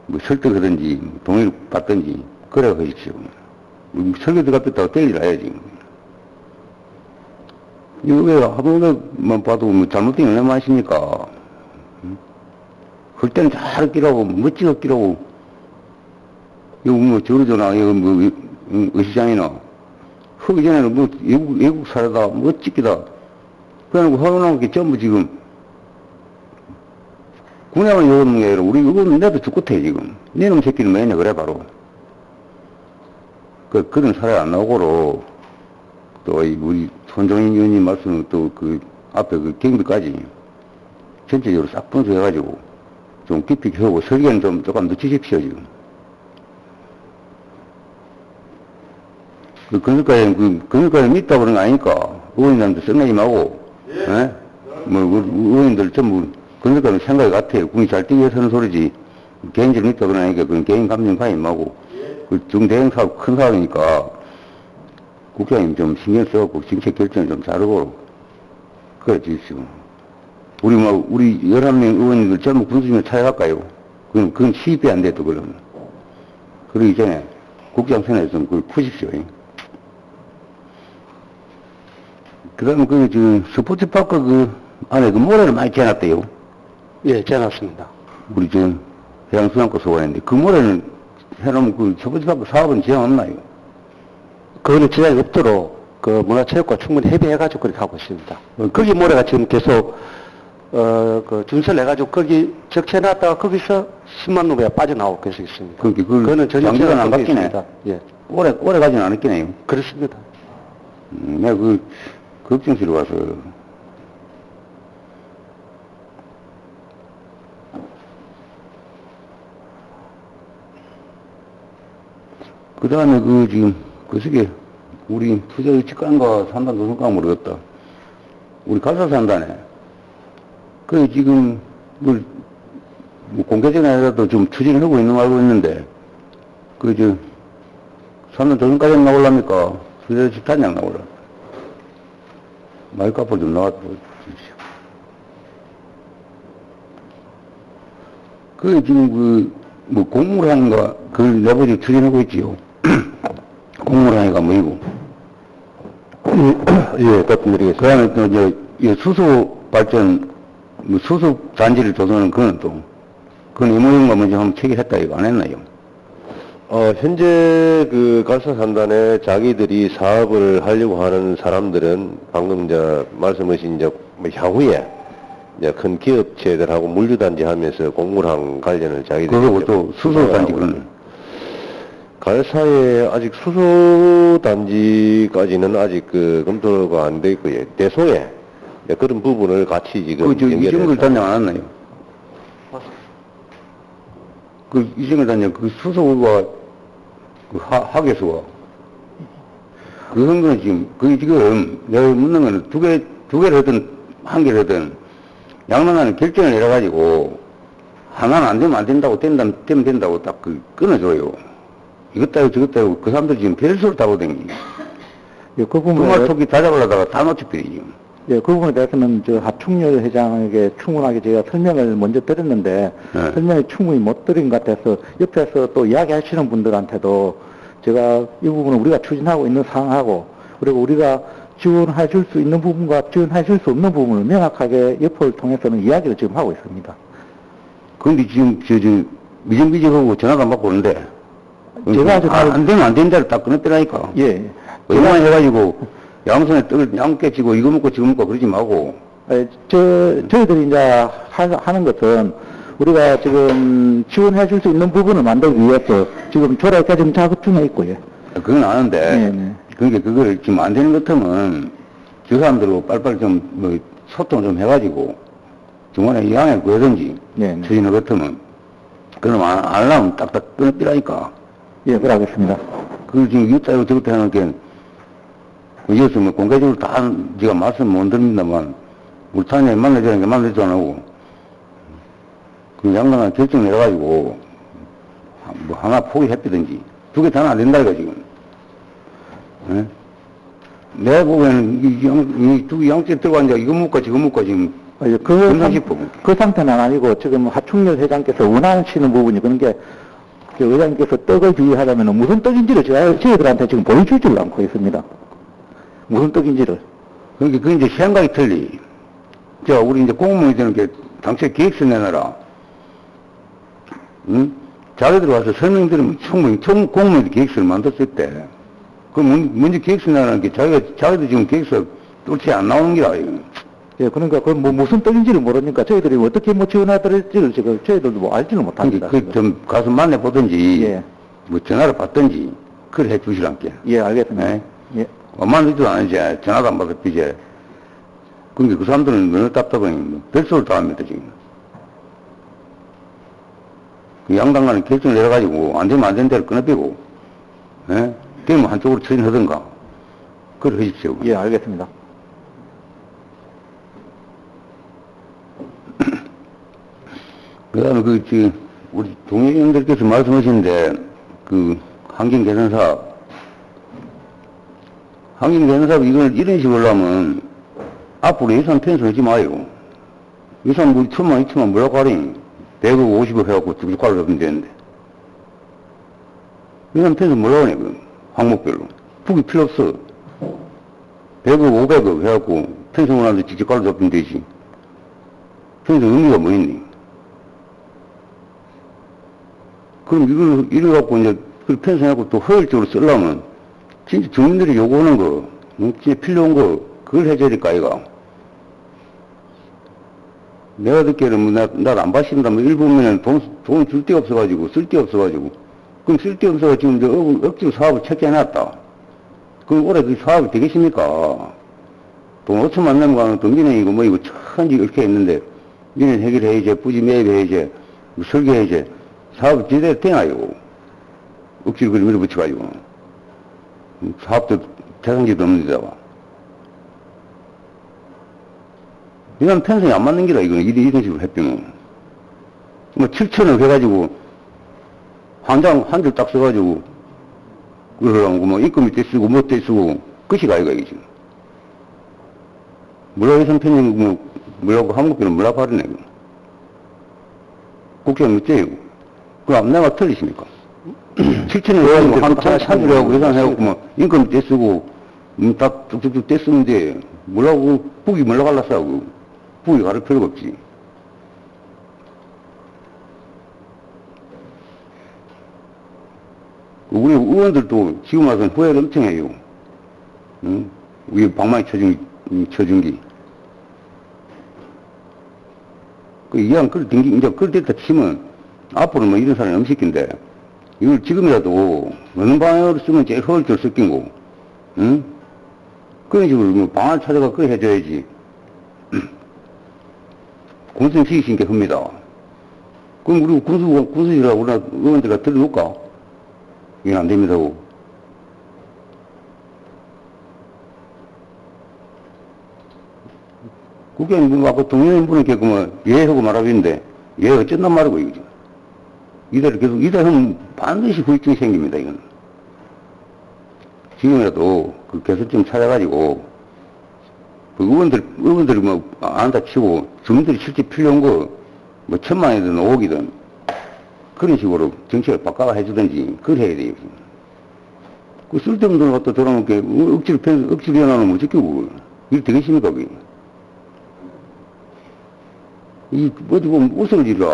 뭐 설득하든지 동의를 받든지 그래 하십시오. 설계 들어갔다고 뗄 일 아야지. 이거 왜 하도만 봐도 뭐 잘못된 게 얼마나 많으십니까? 할 때는 잘 끼라고, 멋지게 끼라고. 이거 뭐 저러저나, 이거 뭐, 의시장이나. 하기 전에는 뭐, 외국 사례다, 멋지기다. 그래놓고 허용한 게 전부 지금, 군에만 요구하는 게 아니라, 우리 이거는 내도 죽겠대, 지금. 네 놈 새끼는 뭐냐, 그래, 바로. 그런 사례 안 나오고로, 또, 우리 손정인 의원님 말씀 또 앞에 경비까지 전체적으로 싹 분석해가지고, 좀 깊이 하고 설계는 좀 조금 늦추십시오, 지금. 건설가에 믿다 그런 거 아니까, 의원님한테 썩내지 말고, 예? 의원님들 전부 건설가는 생각이 같아요. 군이 잘 뛰게 서는 소리지, 개인적으로 믿다 그런 거 아니까, 그건 개인 감정 가지 말고, 중대형 사업, 큰 사업이니까, 국장님 좀 신경 써갖고 정책 결정을 좀 잘하고, 그래 주십시오. 우리 11명 의원님들 전부 군수님을 찾아갈까요? 그건 시입이 안 돼, 또 그러면. 그러기 전에 국장 선에서 좀 그걸 푸십시오. 그 다음에 스포츠파크 안에 모래를 많이 재놨대요. 예, 재놨습니다. 우리 해양수산과 소관인데, 모래는 해놓으면 스포츠파크 사업은 지장 없나요? 그거는 지장이 없도록 문화체육과 충분히 협의해가지고 그렇게 하고 있습니다. 거기 모래가 지금 계속 준설 해가지고 거기 적재해놨다가 거기서 10만 루베가 빠져나오고 계속 있습니다. 그거는 전혀 장기간 안 바뀌네. 예. 오래 가지는 않았겠네요. 그렇습니다. 내가 걱정스러워 와서. 다음에 그 지금 그저께 우리 투자의 직관과 산단 노선가 모르겠다. 우리 갈사 산단에 그 지금 뭐 공개적으로라도 좀 추진을 하고 있는 거 알고 있는데 그 산단 조선까지 나올랍니까? 투자 집단장 나올라. 마이크 앞으로 좀 나와서 보십시오. 그 지금 뭐 공무랑인가 그걸 내버려 추진하고 있지요. 공무랑이가 뭐이고. 예, 답변드리겠습니다. 그 다음에 또 수소 발전, 뭐 수소 단지를 조성하는 그건 또, 그건 의무형과 먼저 한번 체결했다 이거 안 했나요? 현재 그 갈사산단에 자기들이 사업을 하려고 하는 사람들은 방금 말씀하신 뭐 향후에 이제 큰 기업체들하고 물류단지 하면서 공무랑 관련을 자기들이 그리고 또 수소 단지 그건. 갈사에 아직 수소 단지까지는 아직 그 검토가 안 돼 있고요. 대소에 그런 부분을 같이 지금 이정글 단장 안 왔나요? 이정글 단장 그 수소와 그 하계수와 그런 거는 지금 내가 묻는 거는 두 개를 하든 한 개를 하든 양당하는 결정을 내려가지고 하나는 안 되면 안 된다고 되면 된다고 딱 끊어줘요. 이것 따위고 저것 따위고 그 사람들 지금 별소를 타고 댕기. 예, 그 부분에 정말 토끼 다 잡으려다가 다 놓쳐버리지 지금. 예, 그 부분에 대해서는 하충렬 회장에게 충분하게 제가 설명을 먼저 드렸는데 네. 설명을 충분히 못 드린 것 같아서 옆에서 또 이야기하시는 분들한테도 제가 이 부분은 우리가 추진하고 있는 사항하고 그리고 우리가 지원해 줄 수 있는 부분과 지원해 줄 수 없는 부분을 명확하게 옆을 통해서는 이야기를 지금 하고 있습니다. 그런데 지금 미정비정하고 전화가 안 받고 오는데 제가 아주 안 되면 안 된다를 딱 끊었더라니까. 예. 이만 해가지고 양손에 떡을 양깨치고 이거 먹고 저거 먹고 그러지 말고. 저희들이 이제 하는 것은 우리가 지금 지원해 줄 수 있는 부분을 만들기 위해서 지금 조례 개정 작업 중에 있고요. 그건 아는데. 네네. 그러니까 그거를 지금 안 되는 것 같으면 저 사람들하고 빨리빨리 좀 뭐 소통 좀 해가지고 중간에 양해 구하든지 네네. 추진을 같으면 그럼 안 하려면 딱딱 끊어삐라니까. 예, 그러겠습니다. 그 지금 이따위로 저것도 하는 게 이것은 뭐 공개적으로 다 제가 말씀 못 드립니다만 우리 탄장이 만나자는 게 만나지도 안 하고 그 양당한 결정 내려가지고 뭐 하나 포기했다든지 두 개 다는 안 된다 이거 지금. 예? 내가 보기에는 이 두 개 양쪽 들고 앉아 이거 먹고 저거 먹고 지금 그 상태는 아니고 지금 하충렬 회장께서 원하시는 부분이 그런 게 회장님께서 떡을 비유하려면 무슨 떡인지를 저희들한테 지금 보여주지를 않고 있습니다. 무슨 떡인지를. 그러니까 그 이제 생각이 틀리. 우리 이제 공무원이 되는 게 당초에 계획서 내놔라. 응? 자기들 와서 설명드리면 충분히 공무원이 계획서를 만들었을 때, 먼저 계획서 내라는 게 자기들 지금 계획서 뚫지 안 나오는 게라, 이거. 예, 그러니까 그 무슨 떡인지를 모르니까 저희들이 어떻게 지원해드릴지를 지금 저희들도 알지는 못합니다. 그러니까 좀 가서 만나보든지, 예. 뭐 전화를 받든지, 그걸 해 주시란게. 예, 알겠습니다. 네? 예. 만나지도 않으지, 전화도 안 받아, 이제. 그러니까 그 사람들은 너무 답답하니, 별소를 다 합니다, 지금. 그 양당 간에 결정 내려가지고, 안 되면 안 된 대로 끊어빼고, 예? 되면 한쪽으로 추진하든가, 그걸 해주십시오. 예, 알겠습니다. 그 다음에 우리 동의원들께서 말씀하시는데, 환경개선사업, 이런 식으로 하면, 앞으로 예산 편성하지 마요. 예산 뭐 1천만, 2천만 뭐라고 하니? 100억, 50억 해갖고 두 숟가락 잡으면 되는데. 예산 편성 뭐라고 하니, 항목별로. 북이 필요 없어. 100억, 500억 해갖고 편성을 하는데 직접 가로 잡으면 되지. 편성 의미가 뭐 있니? 그럼 이걸 갖고 이제 편성하고 또 효율적으로 쓰려면 진짜 주민들이 요구하는 거, 진짜 필요한 거, 그걸 해줘야 될까, 아이가? 내가 듣기에는 나도 안 받신다, 일부면은 돈 줄 데가 없어가지고, 쓸 데 없어가지고. 그럼 쓸 데 없어가지고 지금 이제 억지로 사업을 체계해놨다. 그럼 올해 그 사업이 되겠습니까? 돈 5천만 내면 또 민원이고 뭐 이거 천지 이렇게 했는데, 민원 해결해야지, 부지 매입해야지, 설계해야지. 사업이 제대로 되나요? 억지로 그리 밀어붙여가지고. 사업도 재산지도 없는 데다가. 이건 편성이 안 맞는 기라, 이거는. 이런 식으로 해병은. 뭐, 7천억 해가지고, 한 줄 딱 써가지고, 그러라고, 뭐, 입금이 떼 쓰고, 뭐 떼 쓰고, 끝이 아이가, 이게 지금. 물라회선 편성, 뭐, 물라고 한국기는 물라 바르네, 이거. 국회는 어째요? 그럼 내가 틀리십니까? 7천억 한 줄에 하고 계산해갖고, 뭐, 인건비 떼 쓰고, 딱 쭉쭉쭉 떼 쓰는데, 뭐라고, 북이 뭘로 갈랐어, 북이 가를 필요가 없지. 우리 의원들도 지금 와서는 후회를 엄청 해요. 응? 우리 방망이 쳐준 게. 이왕 그걸 이제 그걸 됐다 치면, 앞으로 뭐 이런 사람이 없을텐데, 이걸 지금이라도 어느 방향으로 쓰면 제일 효율적으로 쓸긴고, 응? 그런 식으로 뭐 방안을 찾아가 그거 해줘야지. 군수시키신 게 흡니다. 그럼 우리 군수시라고 우리나라 의원들과 들어놓을까? 이건 안 됩니다고. 국회의원, 아까 동의원 분에게 그만 예하고 말하는데, 예 어쩐단 말이고, 이거죠. 이대로 계속, 이대로는 반드시 후유증이 생깁니다, 이건. 지금이라도 그 개선점 찾아가지고, 그 의원들이 뭐, 안 한다 치고, 주민들이 실제 필요한 거, 뭐, 1,000만이든 5억이든, 그런 식으로 정책을 바꿔 해주든지, 그걸 해야 돼요. 그 쓸데없는 돈 갖다 돌아놓게, 억지로 해놔놓으면 어쩌고, 이게 되겠습니까, 그게? 어디 보면 웃을 일이라.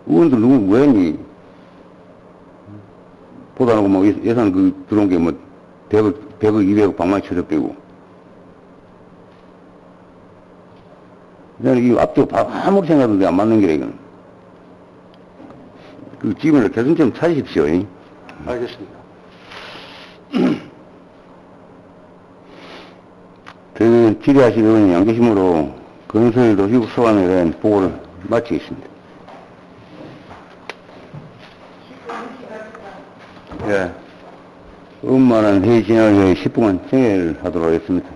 의원들 누구 뭐 했니? 보다는 뭐 예산 들어온 게 뭐 100억, 200억 방망이 쳐져 빼고. 나는 이 앞뒤로 아무리 생각해도 안 맞는 게라, 이건. 지금은 개선 좀 찾으십시오. 알겠습니다. 질의하실 의원이 안 계시므로 건설 도시국 소관에 대한 보고를 마치겠습니다. 예. 음만한 회의 진행을 위해 10분간 정회를 하도록 하겠습니다.